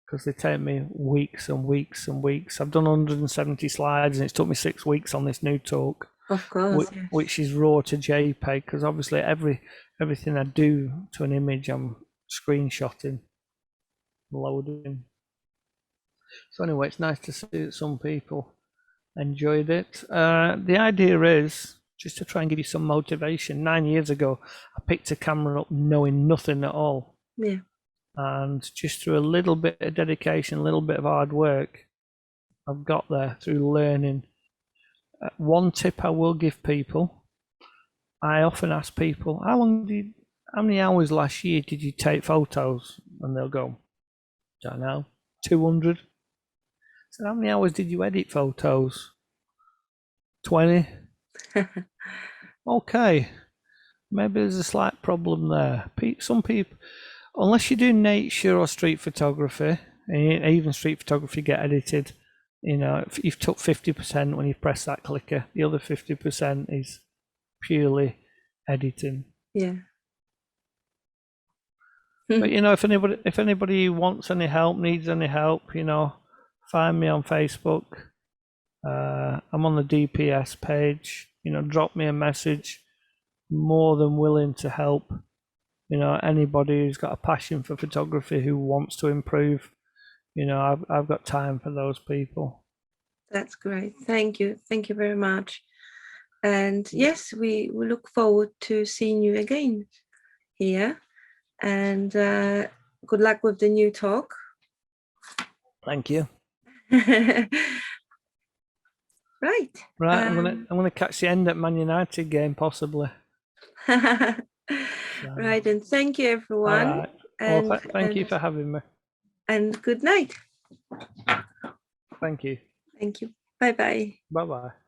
because they take me weeks and weeks and weeks. I've done 170 slides, and it's took me 6 weeks on this new talk. Of course, which is raw to JPEG, because obviously everything I do to an image, I'm screenshotting, loading. So anyway, it's nice to see that some people enjoyed it. The idea is just to try and give you some motivation. 9 years ago, I picked a camera up knowing nothing at all. Yeah. And just through a little bit of dedication, a little bit of hard work, I've got there through learning. One tip I will give people, I often ask people, how many hours last year did you take photos? And they'll go, don't know, 200. So how many hours did you edit photos? 20. Okay, maybe there's a slight problem there. Some people, unless you do nature or street photography, and even street photography get edited, if you've took 50% when you press that clicker, the other 50% is purely editing. Yeah. But if anybody wants any help, needs any help, find me on Facebook. I'm on the DPS page. Drop me a message. More than willing to help. Anybody who's got a passion for photography, who wants to improve, I've got time for those people. That's great. Thank you very much. And yes, we look forward to seeing you again here. And good luck with the new talk. Thank you. Right. I'm gonna catch the end at Man United game possibly. Right, and thank you, everyone. All right. And thank you for having me. And good night. Thank you. Thank you. Bye-bye. Bye-bye.